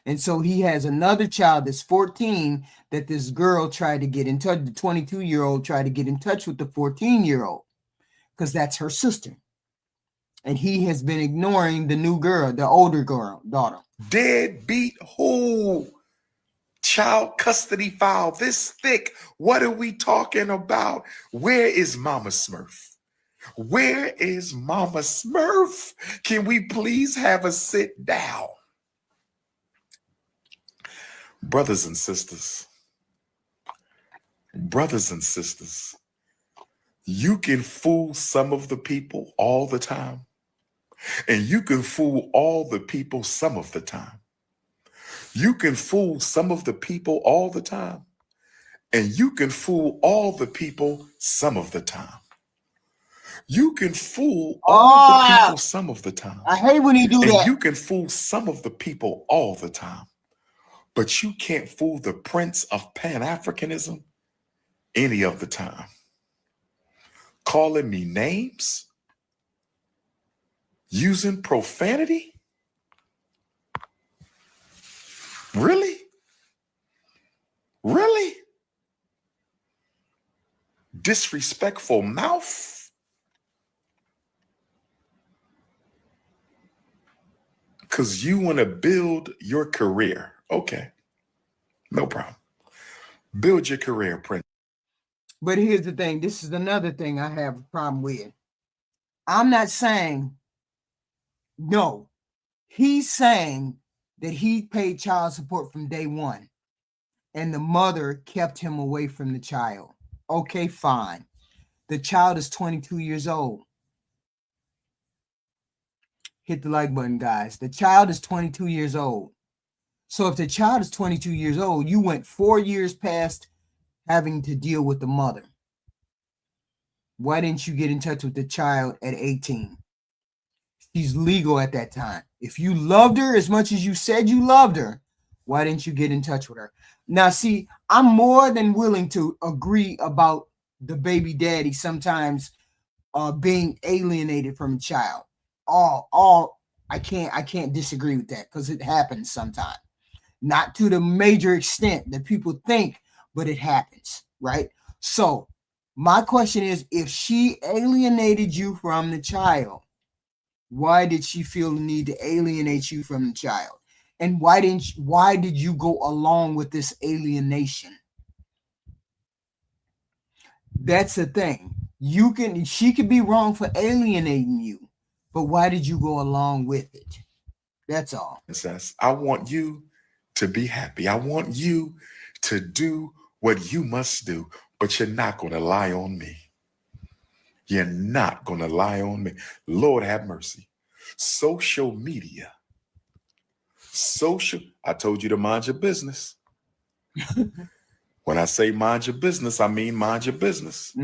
Speaker 1: And so he has another child that's 14 that this girl tried to get in touch. The 22-year-old tried to get in touch with the 14-year-old because that's her sister. And he has been ignoring the new girl, the older girl, daughter.
Speaker 6: Deadbeat who? Child custody file this thick. What are we talking about? Where is Mama Smurf? Where is Mama Smurf? Can we please have a sit down? Brothers and sisters, you can fool some of the people all the time, and you can fool all the people some of the time. You can fool some of the people all the time, and you can fool all the people some of the time. You can fool all the people some of the time.
Speaker 1: I hate when he do
Speaker 6: and
Speaker 1: that.
Speaker 6: You can fool some of the people all the time. But you can't fool the Prince of Pan-Africanism any of the time. Calling me names? Using profanity? Really? Really? Disrespectful mouth? Because you want to build your career. Okay, no problem. Build your career, Prince.
Speaker 1: But here's the thing. This is another thing I have a problem with. I'm not saying no. He's saying that he paid child support from day one and the mother kept him away from the child. Okay, fine. The child is 22 years old. Hit the like button, guys. The child is 22 years old. So if the child is 22 years old, you went 4 years past having to deal with the mother. Why didn't you get in touch with the child at 18? She's legal at that time. If you loved her as much as you said you loved her, why didn't you get in touch with her? Now, see, I'm more than willing to agree about the baby daddy sometimes being alienated from a child. I can't disagree with that because it happens sometimes. Not to the major extent that people think, but it happens, right? So my question is, if she alienated you from the child, why did she feel the need to alienate you from the child? And why did you go along with this alienation? That's the thing. She could be wrong for alienating you, but why did you go along with it? That's all.
Speaker 6: I want you to be happy. I want you to do what you must do, but you're not going to lie on me. You're not going to lie on me. Lord have mercy. Social media. I told you to mind your business. When I say mind your business, I mean mind your business.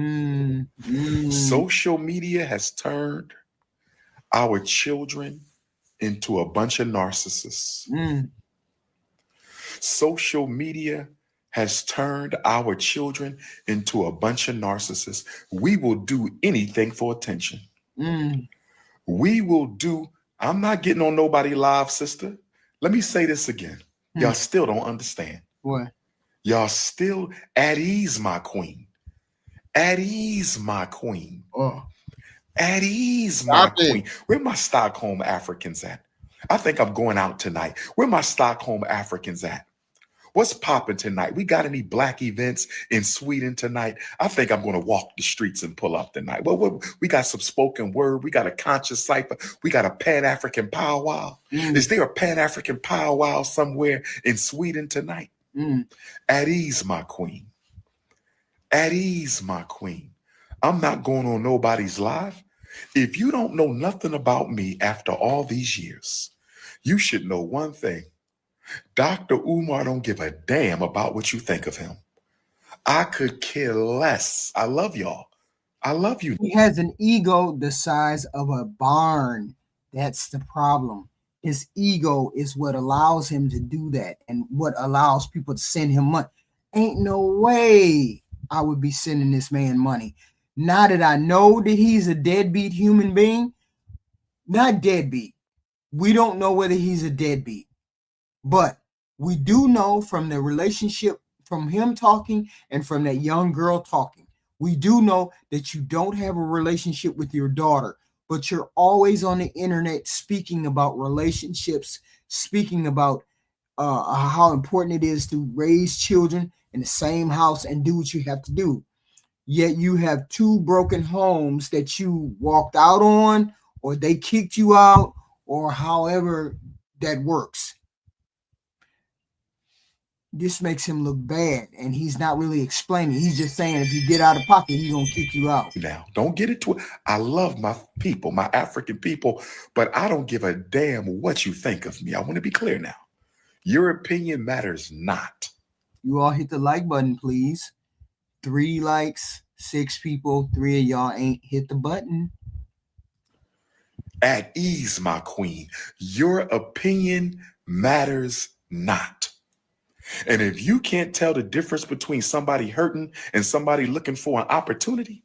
Speaker 6: Social media has turned our children into a bunch of narcissists. Social media has turned our children into a bunch of narcissists. We will do anything for attention.
Speaker 1: Mm.
Speaker 6: We will do. I'm not getting on nobody live, sister. Let me say this again. Y'all still don't understand.
Speaker 1: What?
Speaker 6: Y'all still at ease, my queen. At ease, my queen.
Speaker 1: Oh,
Speaker 6: At ease,
Speaker 1: stop
Speaker 6: my
Speaker 1: it.
Speaker 6: queen. Where my Stockholm Africans at? I think I'm going out tonight. Where my Stockholm Africans at? What's popping tonight? We got any black events in Sweden tonight? I think I'm going to walk the streets and pull up tonight. Well, we got some spoken word. We got a conscious cipher. We got a Pan-African powwow.
Speaker 1: Mm.
Speaker 6: Is there a Pan-African powwow somewhere in Sweden tonight?
Speaker 1: Mm.
Speaker 6: At ease, my queen. At ease, my queen. I'm not going on nobody's live. If you don't know nothing about me after all these years, you should know one thing. Dr. Umar don't give a damn about what you think of him. I could care less. I love y'all. I love you.
Speaker 1: He has an ego the size of a barn. That's the problem. His ego is what allows him to do that and what allows people to send him money. Ain't no way I would be sending this man money. Now that I know that he's a deadbeat human being, not deadbeat. We don't know whether he's a deadbeat, but we do know from the relationship, from him talking and from that young girl talking, we do know that you don't have a relationship with your daughter, but you're always on the internet speaking about relationships, speaking about how important it is to raise children in the same house and do what you have to do. Yet you have two broken homes that you walked out on, or they kicked you out, or however that works. This makes him look bad, and he's not really explaining. He's just saying if you get out of pocket, he's gonna kick you out.
Speaker 6: Now, don't get into it. I love my people, my African people, but I don't give a damn what you think of me. I want to be clear now. Your opinion matters not.
Speaker 1: You all hit the like button, please. 3 likes, 6 people, 3 of y'all ain't hit the button.
Speaker 6: At ease, my queen. Your opinion matters not. And if you can't tell the difference between somebody hurting and somebody looking for an opportunity,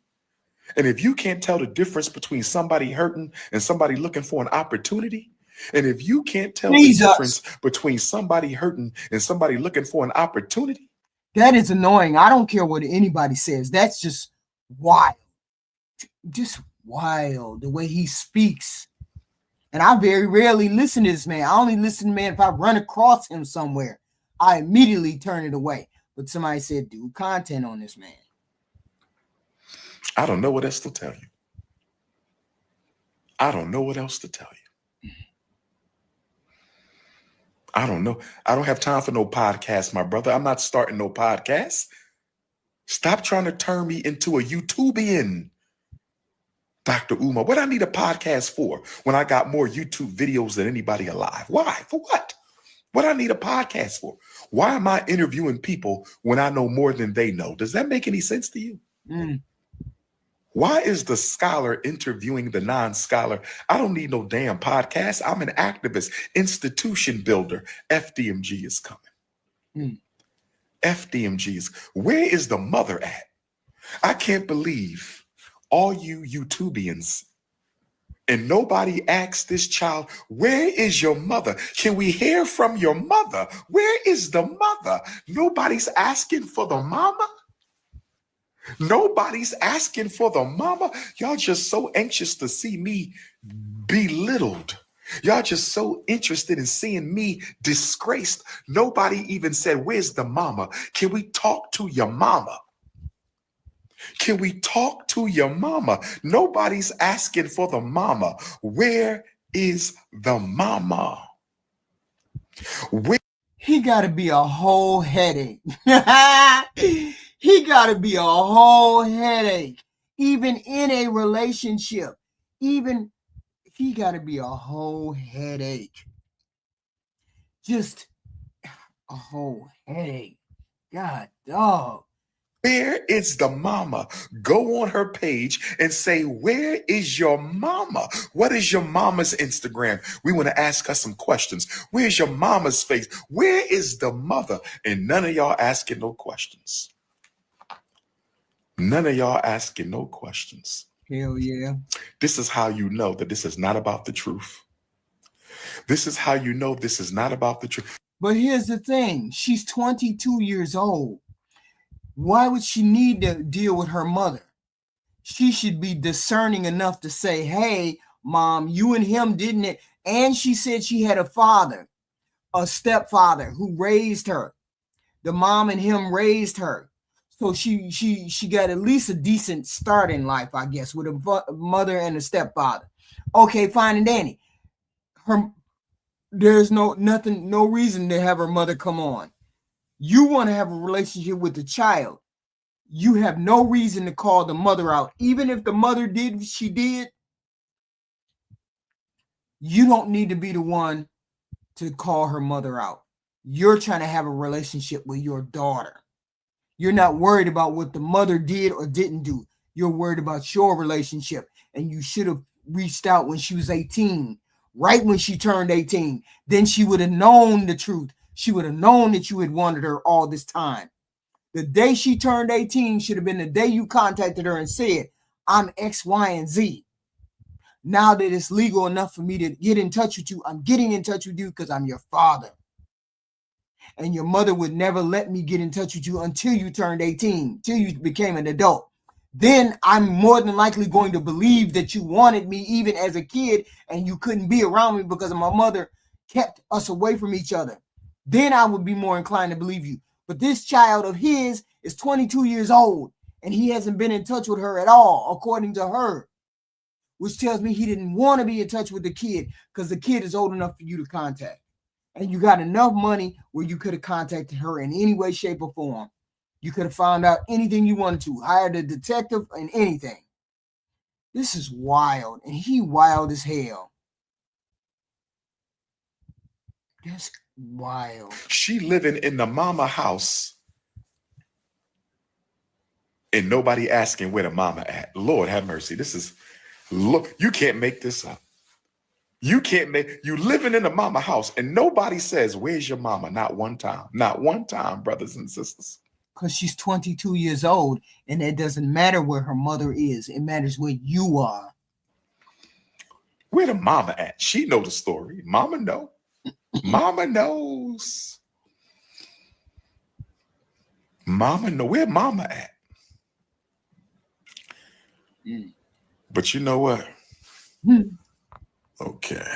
Speaker 6: and if you can't tell the difference between somebody hurting and somebody looking for an opportunity, and if you can't tell the difference between somebody hurting and somebody looking for an opportunity,
Speaker 1: that is annoying. I don't care what anybody says. That's just wild. Just wild, the way he speaks. And I very rarely listen to this man. I only listen to man if I run across him somewhere. I immediately turn it away. But somebody said, do content on this man.
Speaker 6: I don't know what else to tell you. I don't know what else to tell you. I don't know. I don't have time for no podcast, my brother. I'm not starting no podcast. Stop trying to turn me into a YouTubian, Dr. Umar. What I need a podcast for when I got more YouTube videos than anybody alive? Why? For what? What I need a podcast for? Why am I interviewing people when I know more than they know? Does that make any sense to you?
Speaker 1: Mm.
Speaker 6: Why is the scholar interviewing the non-scholar? I don't need no damn podcast. I'm an activist, institution builder. FDMG is coming.
Speaker 1: Mm.
Speaker 6: FDMG is, where is the mother at? I can't believe all you YouTubians and nobody asked this child, where is your mother? Can we hear from your mother? Where is the mother? Nobody's asking for the mama. Nobody's asking for the mama. Y'all just so anxious to see me belittled. Y'all just so interested in seeing me disgraced. Nobody even said, where's the mama? Can we talk to your mama? Can we talk to your mama? Nobody's asking for the mama. Where is the mama? Where?
Speaker 1: He got to be a whole headache. He got to be a whole headache. Even in a relationship, even he got to be a whole headache. Just a whole headache. God, dog.
Speaker 6: Where is the mama? Go on her page and say, where is your mama? What is your mama's Instagram? We want to ask her some questions. Where's your mama's face? Where is the mother? And none of y'all asking no questions. None of y'all asking no questions.
Speaker 1: Hell yeah.
Speaker 6: This is how you know that this is not about the truth. This is how you know this is not about the truth.
Speaker 1: But here's the thing. She's 22 years old. Why would she need to deal with her mother? She should be discerning enough to say, hey, mom, you and him didn't it? And she said she had a father, a stepfather who raised her. The mom and him raised her. So she got at least a decent start in life, I guess, with a mother and a stepfather. Okay, fine and dandy. There's no reason to have her mother come on. You want to have a relationship with the child. You have no reason to call the mother out. Even if the mother did what she did, you don't need to be the one to call her mother out. You're trying to have a relationship with your daughter. You're not worried about what the mother did or didn't do. You're worried about your relationship. And you should have reached out when she was 18, right when she turned 18. Then she would have known the truth. She would have known that you had wanted her all this time. The day she turned 18 should have been the day you contacted her and said, I'm X, Y, and Z. Now that it's legal enough for me to get in touch with you, I'm getting in touch with you because I'm your father. And your mother would never let me get in touch with you until you turned 18, till you became an adult. Then I'm more than likely going to believe that you wanted me even as a kid and you couldn't be around me because my mother kept us away from each other. Then I would be more inclined to believe you. But this child of his is 22 years old and he hasn't been in touch with her at all, according to her, which tells me he didn't want to be in touch with the kid because the kid is old enough for you to contact. And you got enough money where you could have contacted her in any way, shape, or form. You could have found out anything you wanted to, hired a detective and anything. This is wild, and he wild as hell. That's wild.
Speaker 6: She living in the mama house and nobody asking where the mama at. Lord have mercy. Look, you can't make this up. You living in the mama house and nobody says, where's your mama? Not one time, brothers and sisters.
Speaker 1: Because she's 22 years old and it doesn't matter where her mother is. It matters where you are.
Speaker 6: Where the mama at? She know the story. Mama know. Mama knows. Mama know. Where mama at? But you know what? Okay.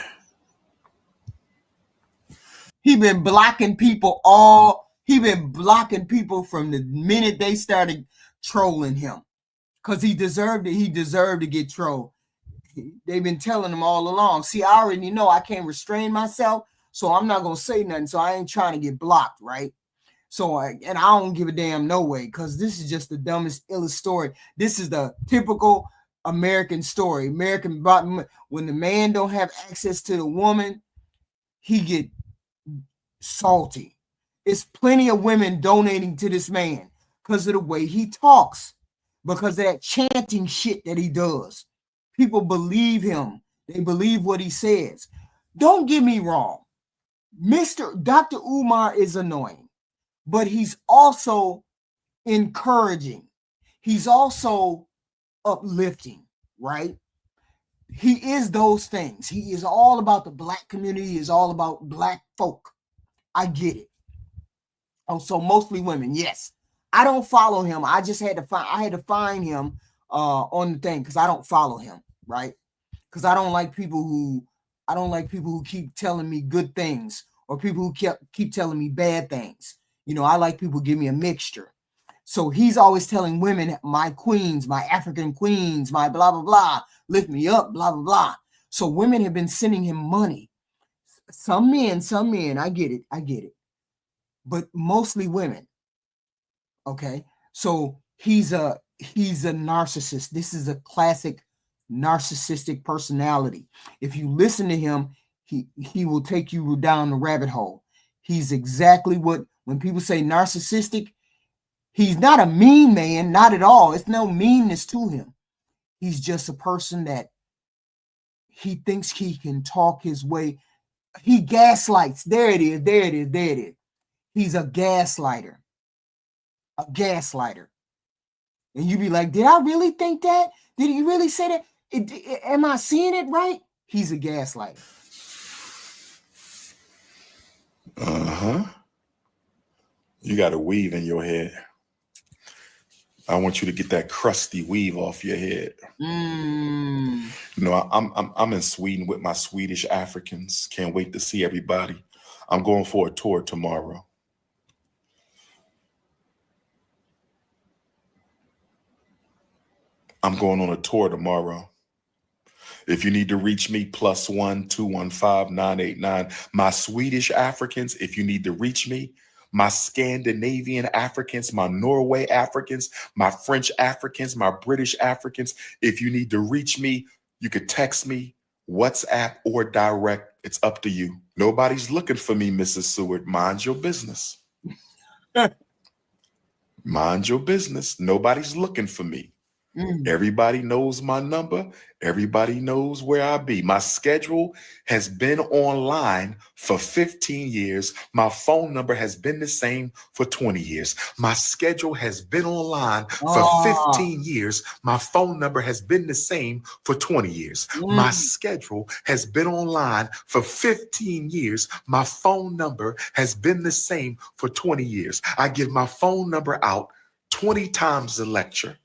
Speaker 1: He been blocking people from the minute they started trolling him. Because he deserved it. He deserved to get trolled. They've been telling him all along. See, I already know I can't restrain myself, so I'm not going to say nothing. So I ain't trying to get blocked, right? So, and I don't give a damn no way, because this is just the dumbest, illest story. This is the typical American story. When the man don't have access to the woman, he get salty. It's plenty of women donating to this man because of the way he talks, because of that chanting shit that he does. People believe him. They believe what he says. Don't get me wrong. Dr. Umar is annoying, but he's also encouraging. He's also uplifting, right? He is those things. He is all about the Black community. He is all about Black folk. I get it. Oh, so mostly women. Yes. I don't follow him. I just had to find him on the thing because I don't follow him, right? Because I don't like people who keep telling me good things or people who keep telling me bad things. You know, I like people who give me a mixture. So he's always telling women, my queens, my African queens, my blah, blah, blah, lift me up, blah, blah, blah. So women have been sending him money. Some men, I get it. But mostly women. Okay. So he's a narcissist. This is a classic narcissistic personality. If you listen to him, he will take you down the rabbit hole. He's exactly what, when people say narcissistic, He's not a mean man, not at all. It's no meanness to him. He's just a person that he thinks he can talk his way. He gaslights. There it is. There it is. There it is. He's a gaslighter. A gaslighter. And you be like, did I really think that? Did he really say that? Am I seeing it right? He's a gaslighter.
Speaker 6: Uh-huh. You got a weave in your head. I want you to get that crusty weave off your head.
Speaker 1: Mm.
Speaker 6: You know, I'm in Sweden with my Swedish Africans. Can't wait to see everybody. I'm going for a tour tomorrow. I'm going on a tour tomorrow. If you need to reach me, +1 215 989. My Swedish Africans, if you need to reach me, my Scandinavian Africans, my Norway Africans, my French Africans, my British Africans. If you need to reach me, you could text me, WhatsApp, or direct. It's up to you. Nobody's looking for me, Mrs. Seward. Mind your business. Mind your business. Nobody's looking for me. Everybody knows my number. Everybody knows where I be. My schedule has been online for 15 years. My phone number has been the same for 20 years. My schedule has been online for 15 years. My phone number has been the same for 20 years. My schedule has been online for 15 years. My phone number has been the same for 20 years. I give my phone number out 20 times a lecture.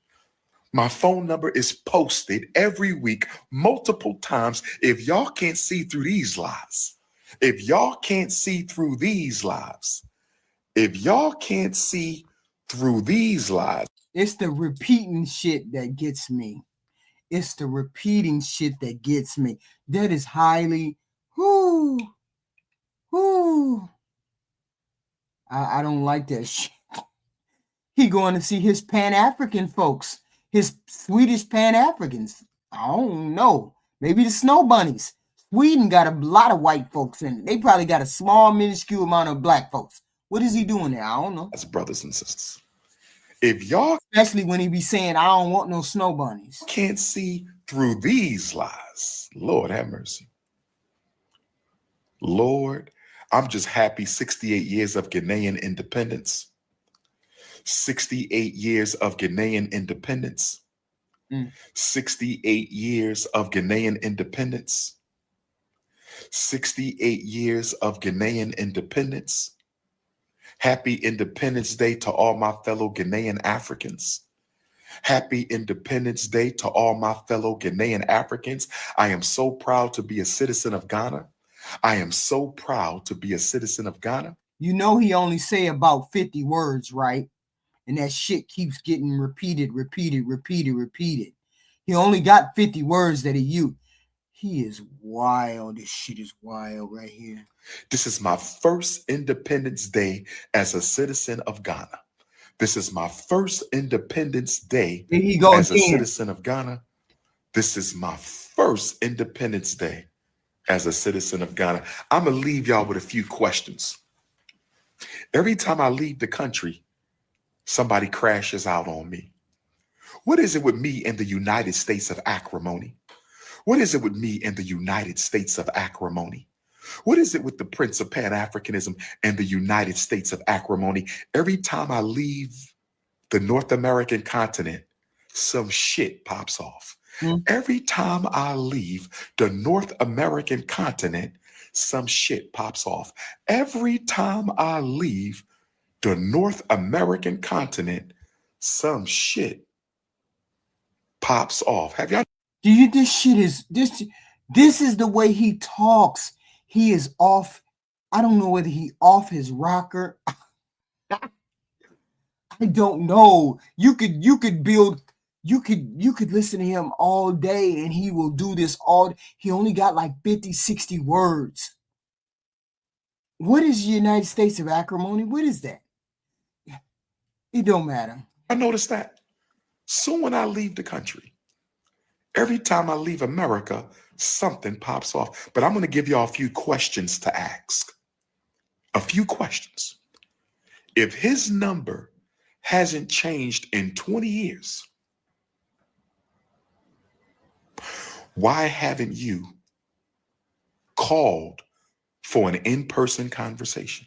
Speaker 6: My phone number is posted every week, multiple times. If y'all can't see through these lies, if y'all can't see through these lies, if y'all can't see through these lies.
Speaker 1: It's the repeating shit that gets me. It's the repeating shit that gets me. That is highly, I don't like that shit. He going to see his Pan-African folks. His Swedish Pan-Africans. I don't know. Maybe the snow bunnies. Sweden got a lot of white folks in it. They probably got a small, minuscule amount of black folks. What is he doing there? I don't know.
Speaker 6: As brothers and sisters. If y'all,
Speaker 1: especially when he be saying, I don't want no snow bunnies,
Speaker 6: can't see through these lies, Lord have mercy. Lord, I'm just happy 68 years of Ghanaian independence. 68 years of Ghanaian independence. 68 years of Ghanaian independence. 68 years of Ghanaian independence. Happy Independence Day to all my fellow Ghanaian Africans. Happy Independence Day to all my fellow Ghanaian Africans. I am so proud to be a citizen of Ghana. I am so proud to be a citizen of Ghana.
Speaker 1: You know he only say about 50 words, right? And that shit keeps getting repeated. He only got 50 words that he used. He is wild. This shit is wild right here.
Speaker 6: This is my first Independence Day as a citizen of Ghana. This is my first Independence Day as a citizen of Ghana. This is my first Independence Day as a citizen of Ghana. I'm going to leave y'all with a few questions. Every time I leave the country, somebody crashes out on me. What is it with me in the United States of acrimony? What is it with me in the United States of acrimony? What is it with the Prince of Pan-Africanism and the United States of acrimony? Every time I leave the North American continent, some shit pops off. Every time I leave the North American continent, some shit pops off. Every time I leave the North American continent, some shit pops off. Have y'all?
Speaker 1: This is the way he talks. He is off. I don't know whether he off his rocker. I don't know. You could listen to him all day and he will do this all. He only got like 50, 60 words. What is the United States of acrimony? What is that? It don't matter.
Speaker 6: I noticed that. So when I leave the country, every time I leave America, something pops off. But I'm going to give y'all a few questions to ask. A few questions. If his number hasn't changed in 20 years, why haven't you called for an in-person conversation?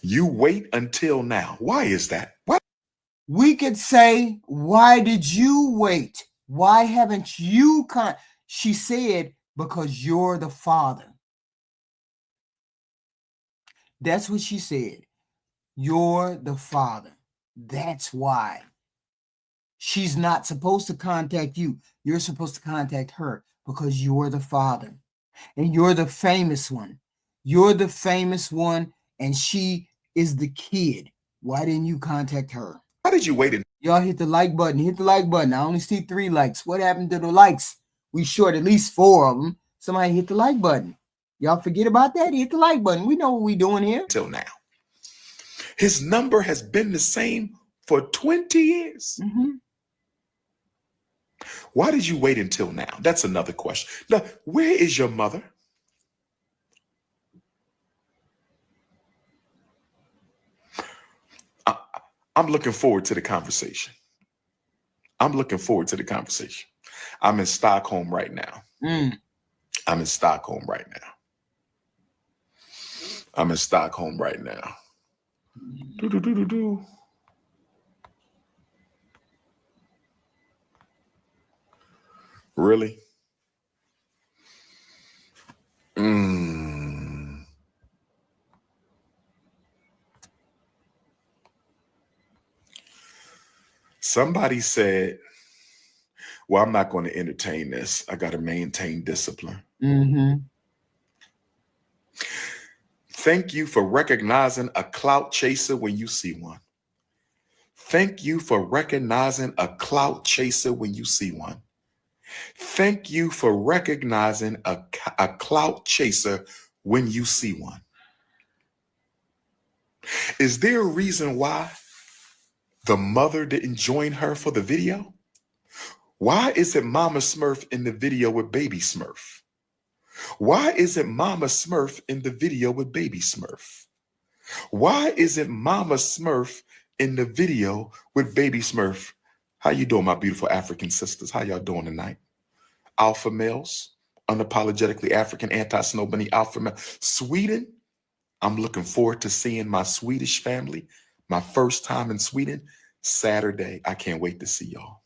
Speaker 6: You wait until now. Why is that? Why?
Speaker 1: We could say, why did you wait? Why haven't you She said, because you're the father. That's what she said. You're the father. That's why. She's not supposed to contact you. You're supposed to contact her because you're the father. And you're the famous one. You're the famous one, and she is the kid. Why didn't you contact her?
Speaker 6: Why did you wait?
Speaker 1: Y'all hit the like button. Hit the like button. I only see 3 likes. What happened to the likes? We short at least 4 of them. Somebody hit the like button. Y'all forget about that? Hit the like button. We know what we're doing here.
Speaker 6: Until now. His number has been the same for 20 years.
Speaker 1: Mm-hmm.
Speaker 6: Why did you wait until now? That's another question. Now, where is your mother? I'm looking forward to the conversation. I'm looking forward to the conversation. I'm in Stockholm right now. I'm in Stockholm right now. I'm in Stockholm right now. Do-do-do-do-do. Really? Somebody said, well, I'm not going to entertain this. I got to maintain discipline. Thank you for recognizing a clout chaser when you see one. Thank you for recognizing a clout chaser when you see one. Thank you for recognizing a clout chaser when you see one. Is there a reason why the mother didn't join her for the video? Why isn't Mama Smurf in the video with Baby Smurf? Why isn't Mama Smurf in the video with Baby Smurf? Why isn't Mama Smurf in the video with Baby Smurf? How you doing, my beautiful African sisters? How y'all doing tonight? Alpha males, unapologetically African, anti-snow bunny alpha male. Sweden, I'm looking forward to seeing my Swedish family. My first time in Sweden, Saturday. I can't wait to see y'all.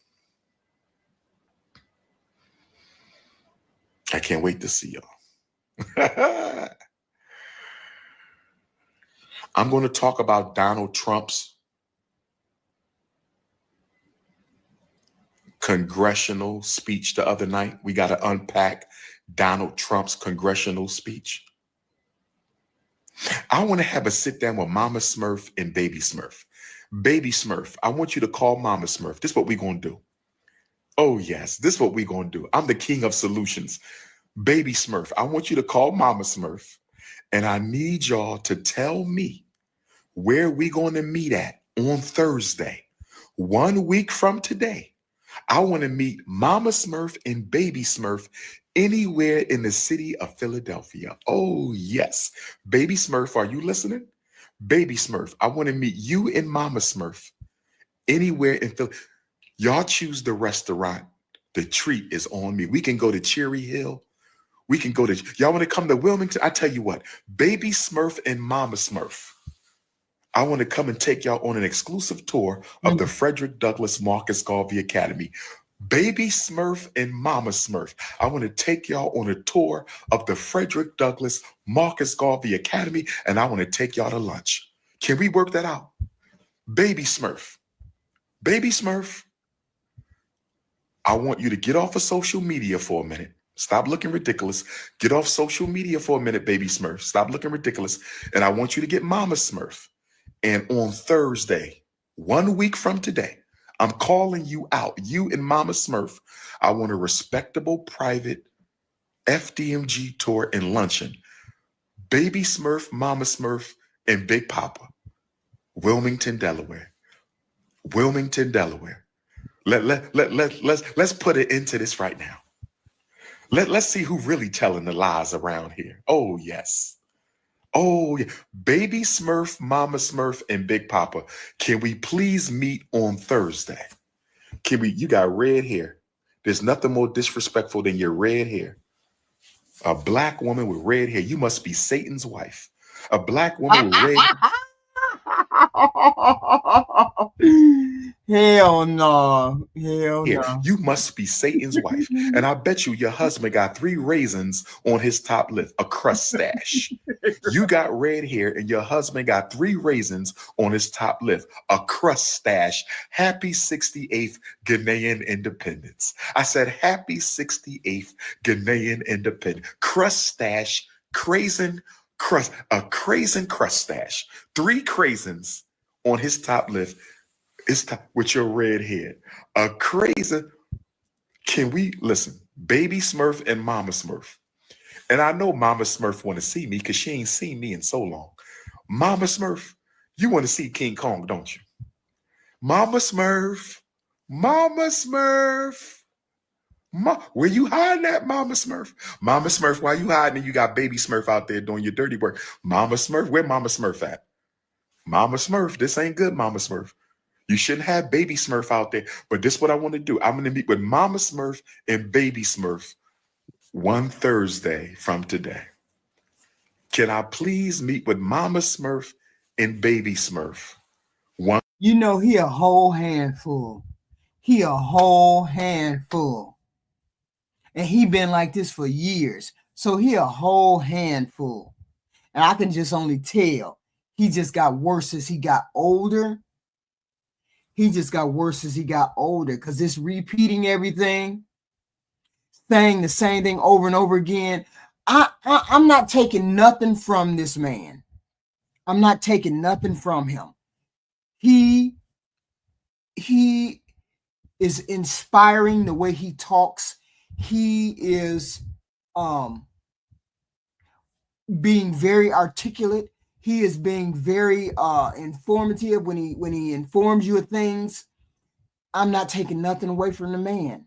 Speaker 6: I can't wait to see y'all. I'm going to talk about Donald Trump's congressional speech the other night. We got to unpack Donald Trump's congressional speech. I want to have a sit down with Mama Smurf and Baby Smurf. Baby Smurf, I want you to call Mama Smurf. This is what we're going to do. Oh, yes, this is what we're going to do. I'm the king of solutions. Baby Smurf, I want you to call Mama Smurf, and I need y'all to tell me where we're going to meet at on Thursday. 1 week from today, I want to meet Mama Smurf and Baby Smurf anywhere in the city of Philadelphia. Oh, yes. Baby Smurf, are you listening? Baby Smurf, I want to meet you and Mama Smurf anywhere in Philadelphia. Y'all choose the restaurant. The treat is on me. We can go to Cherry Hill. We can go to, y'all want to come to Wilmington? I tell you what, Baby Smurf and Mama Smurf, I want to come and take y'all on an exclusive tour of the Frederick Douglass Marcus Garvey Academy. Baby Smurf and Mama Smurf, I want to take y'all on a tour of the Frederick Douglass Marcus Garvey Academy, and I want to take y'all to lunch. Can we work that out? Baby Smurf, Baby Smurf, I want you to get off of social media for a minute. Stop looking ridiculous. Get off social media for a minute, Baby Smurf. Stop looking ridiculous. And I want you to get Mama Smurf. And on Thursday, 1 week from today, I'm calling you out, you and Mama Smurf. I want a respectable private FDMG tour and luncheon. Baby Smurf, Mama Smurf, and Big Papa, Wilmington, Delaware. Wilmington, Delaware. Let's put it into this right now. Let's see who really telling the lies around here. Oh, yes. Oh, yeah. Baby Smurf, Mama Smurf, and Big Papa. Can we please meet on Thursday? Can we? You got red hair. There's nothing more disrespectful than your red hair. A black woman with red hair. You must be Satan's wife. A black woman with red.
Speaker 1: Hell no. Hell
Speaker 6: Here,
Speaker 1: no.
Speaker 6: you must be Satan's wife. And I bet you your husband got 3 raisins on his top lip, a crust stash. You got red hair and your husband got 3 raisins on his top lip, a crust stash. Happy 68th Ghanaian independence. I said, happy 68th Ghanaian independence. Crust stash, craisin, crust, a craisin crust stash. 3 craisins on his top lip. It's with your red head. A crazy. Can we listen? Baby Smurf and Mama Smurf. And I know Mama Smurf want to see me because she ain't seen me in so long. Mama Smurf, you want to see King Kong, don't you? Mama Smurf, Mama Smurf. Where you hiding at, Mama Smurf? Mama Smurf, why you hiding and you got Baby Smurf out there doing your dirty work? Mama Smurf, where Mama Smurf at? Mama Smurf, this ain't good, Mama Smurf. You shouldn't have Baby Smurf out there. But this is what I want to do. I'm going to meet with Mama Smurf and Baby Smurf one Thursday from today. Can I please meet with Mama Smurf and Baby Smurf?
Speaker 1: You know, he a whole handful. He a whole handful. And he been like this for years. So he a whole handful. And I can just only tell. He just got worse as he got older. He just got worse as he got older because it's repeating everything, saying the same thing over and over again. I'm not taking nothing from this man. I'm not taking nothing from him. He is inspiring the way he talks. He is being very articulate. He is being very informative when he informs you of things. I'm not taking nothing away from the man.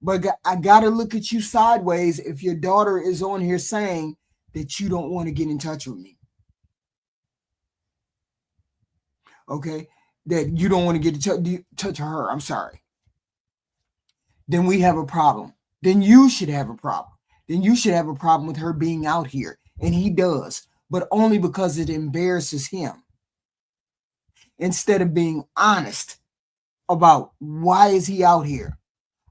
Speaker 1: But I got to look at you sideways if your daughter is on here saying that you don't want to get in touch with me. Okay? That you don't want to get in touch with her. I'm sorry. Then we have a problem. Then you should have a problem. Then you should have a problem with her being out here. And he does. But only because it embarrasses him. Instead of being honest about why is he out here?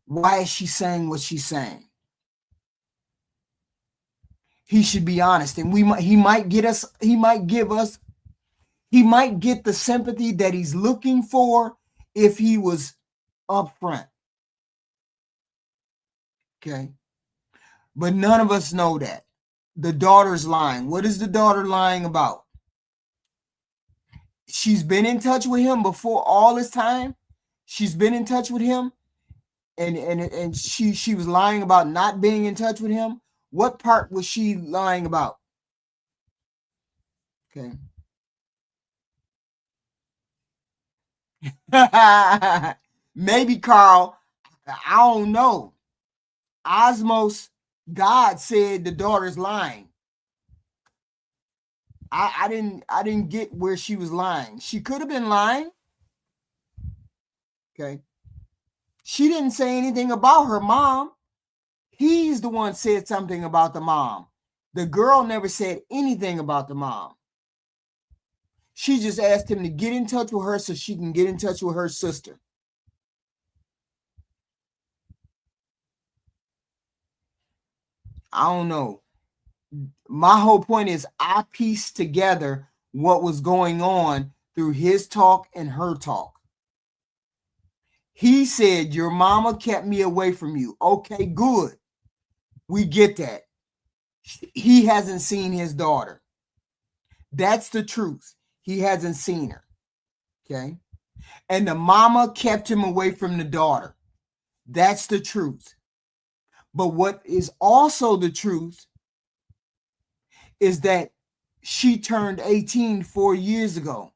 Speaker 1: Why is she saying what she's saying? He should be honest. And he might get the sympathy that he's looking for if he was upfront. Okay. But none of us know that. The daughter's lying. What is the daughter lying about? She's been in touch with him before all this time. She's been in touch with him. And she was lying about not being in touch with him. What part was she lying about? Okay. Maybe, Carl. I don't know. Osmos, God said the daughter's lying. I didn't get where she was lying. She could have been lying. Okay. She didn't say anything about her mom. He's the one said something about the mom. The girl never said anything about the mom. She just asked him to get in touch with her so she can get in touch with her sister. I don't know. My whole point is I pieced together what was going on through his talk and her talk. He said, your mama kept me away from you. Okay, good. We get that. He hasn't seen his daughter. That's the truth. He hasn't seen her. Okay. And the mama kept him away from the daughter. That's the truth. But what is also the truth is that she turned 18 4 years ago.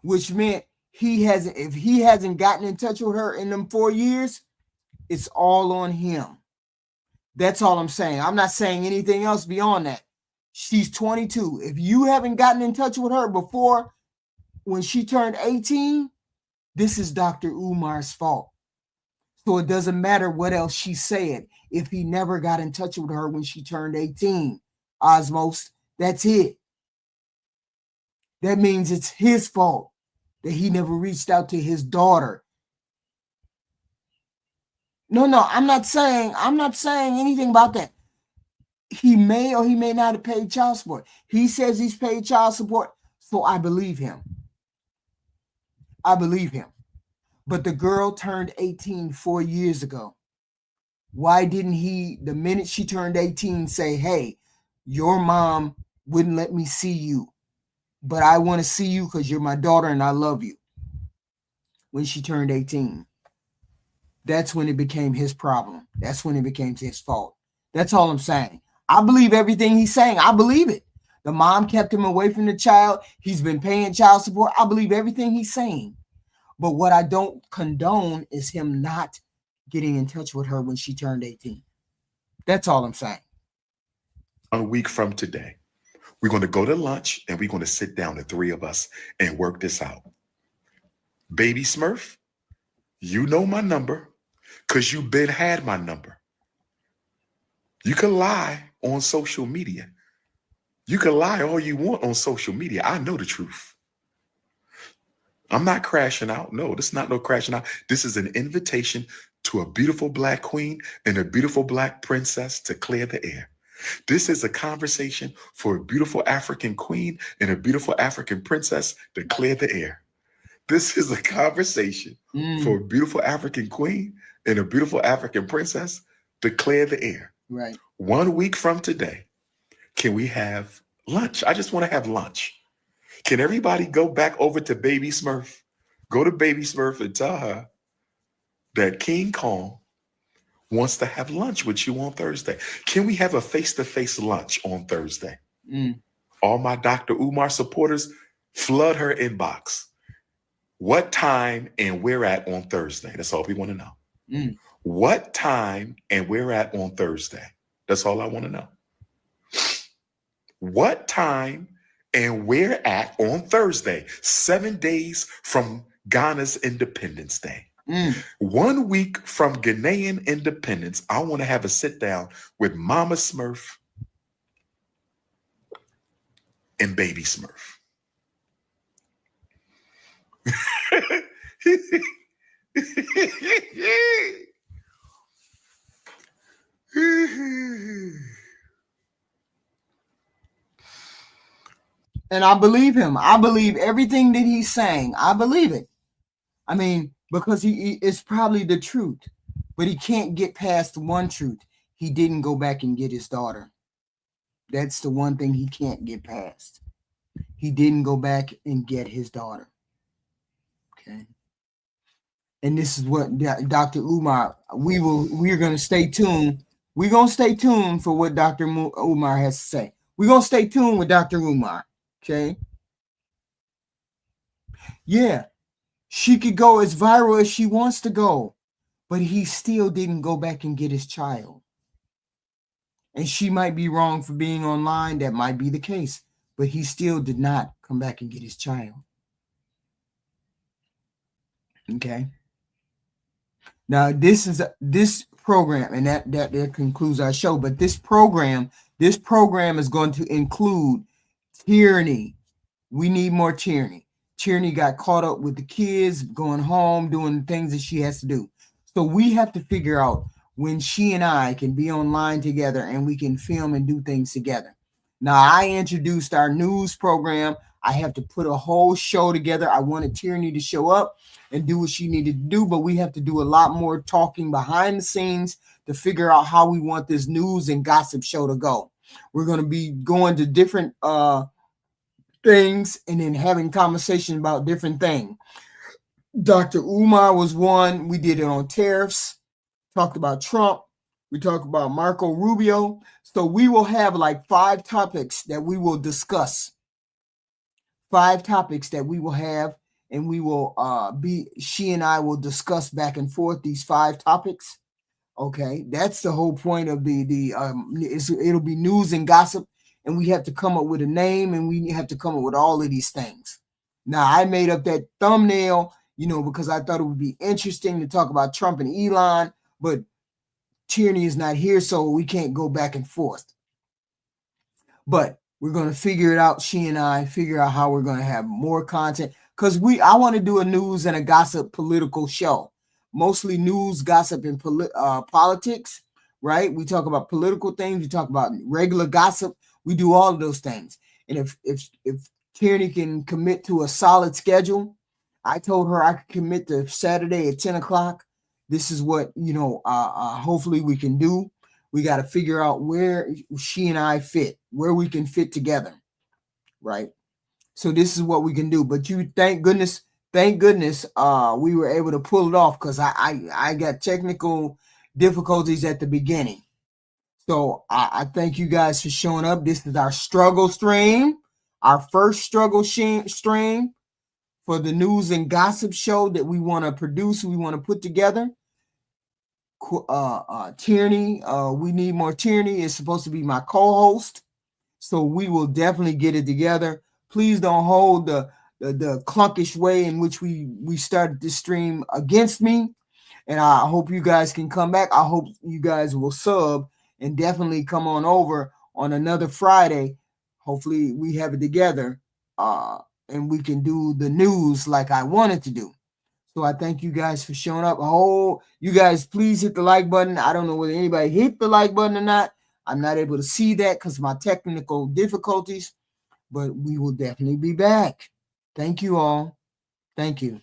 Speaker 1: Which meant if he hasn't gotten in touch with her in them 4 years, it's all on him. That's all I'm saying. I'm not saying anything else beyond that. She's 22. If you haven't gotten in touch with her before when she turned 18, this is Dr. Umar's fault. So it doesn't matter what else she said. If he never got in touch with her when she turned 18, Osmos, that's it. That means it's his fault that he never reached out to his daughter. No, I'm not saying anything about that. He may or he may not have paid child support. He says he's paid child support, so I believe him. But the girl turned 18 4 years ago. Why didn't he, the minute she turned 18, say, hey, your mom wouldn't let me see you, but I want to see you because you're my daughter and I love you? When she turned 18, that's when it became his problem. That's when it became his fault. That's all I'm saying. I believe everything he's saying. I believe it. The mom kept him away from the child. He's been paying child support. I believe everything he's saying. But what I don't condone is him not getting in touch with her when she turned 18. That's all I'm saying.
Speaker 6: A week from today, we're going to go to lunch and we're going to sit down, the three of us, and work this out. Baby Smurf, you know my number because you've been had my number. You can lie on social media. You can lie all you want on social media. I know the truth. I'm not crashing out. No, this is not no crashing out. This is an invitation to a beautiful black queen and a beautiful black princess to clear the air. This is a conversation for a beautiful African queen and a beautiful African princess to clear the air. This is a conversation for a beautiful African queen and a beautiful African princess to clear the air.
Speaker 1: Right.
Speaker 6: 1 week from today, can we have lunch? I just want to have lunch. Can everybody go back over to Baby Smurf? Go to Baby Smurf and tell her that King Kong wants to have lunch with you on Thursday. Can we have a face-to-face lunch on Thursday? All my Dr. Umar supporters, flood her inbox. What time and where at on Thursday? That's all we want to know. What time and where at on Thursday? That's all I want to know. What time and where at on Thursday, 7 days from Ghana's Independence Day. 1 week from Ghanaian independence, I want to have a sit down with Mama Smurf and Baby Smurf.
Speaker 1: And I believe him. I believe everything that he's saying. I believe it. I mean, because he it's probably the truth, but he can't get past one truth. He didn't go back and get his daughter. That's the one thing he can't get past. He didn't go back and get his daughter. Okay. And this is what Dr. Umar, we're going to stay tuned. We're going to stay tuned for what Dr. Umar has to say. We're going to stay tuned with Dr. Umar. Okay. Yeah. She could go as viral as she wants to go, but he still didn't go back and get his child. And she might be wrong for being online. That might be the case, but he still did not come back and get his child. Okay. Now this program, and that concludes our show. But this program is going to include tyranny. We need more tyranny. Tyranny got caught up with the kids, going home, doing things that she has to do. So we have to figure out when she and I can be online together and we can film and do things together. Now, I introduced our news program. I have to put a whole show together. I wanted Tyranny to show up and do what she needed to do, but we have to do a lot more talking behind the scenes to figure out how we want this news and gossip show to go. We're going to be going to different things and then having conversations about different things. Dr. Umar was one. We did it on tariffs, talked about Trump. We talked about Marco Rubio. So we will have like 5 topics that we will discuss. 5 topics that we will have, and we will she and I will discuss back and forth these 5 topics Okay, that's the whole point of it'll be news and gossip, and we have to come up with a name, and we have to come up with all of these things. Now, I made up that thumbnail, because I thought it would be interesting to talk about Trump and Elon, but Tierney is not here, so we can't go back and forth. But we're going to figure it out. She and I figure out how we're going to have more content, because I want to do a news and a gossip political show. Mostly news, gossip, and politics, right? We talk about political things. We talk about regular gossip. We do all of those things. And if Tierney can commit to a solid schedule, I told her I could commit to Saturday at 10 o'clock. This is what, hopefully we can do. We got to figure out where she and I fit, where we can fit together, right? So this is what we can do. But thank goodness, we were able to pull it off, because I got technical difficulties at the beginning. So I thank you guys for showing up. This is our struggle stream, our first struggle stream for the news and gossip show that we want to produce, we want to put together. Tierney, we need more. Tierney is supposed to be my co-host, so we will definitely get it together. Please don't hold the clunkish way in which we started this stream against me, and I hope you guys can come back. I hope you guys will sub and definitely come on over on another Friday. Hopefully we have it together, and we can do the news like I wanted to do. So I thank you guys for showing up. You guys, please hit the like button. I don't know whether anybody hit the like button or not. I'm not able to see that because of my technical difficulties, but we will definitely be back. Thank you all. Thank you.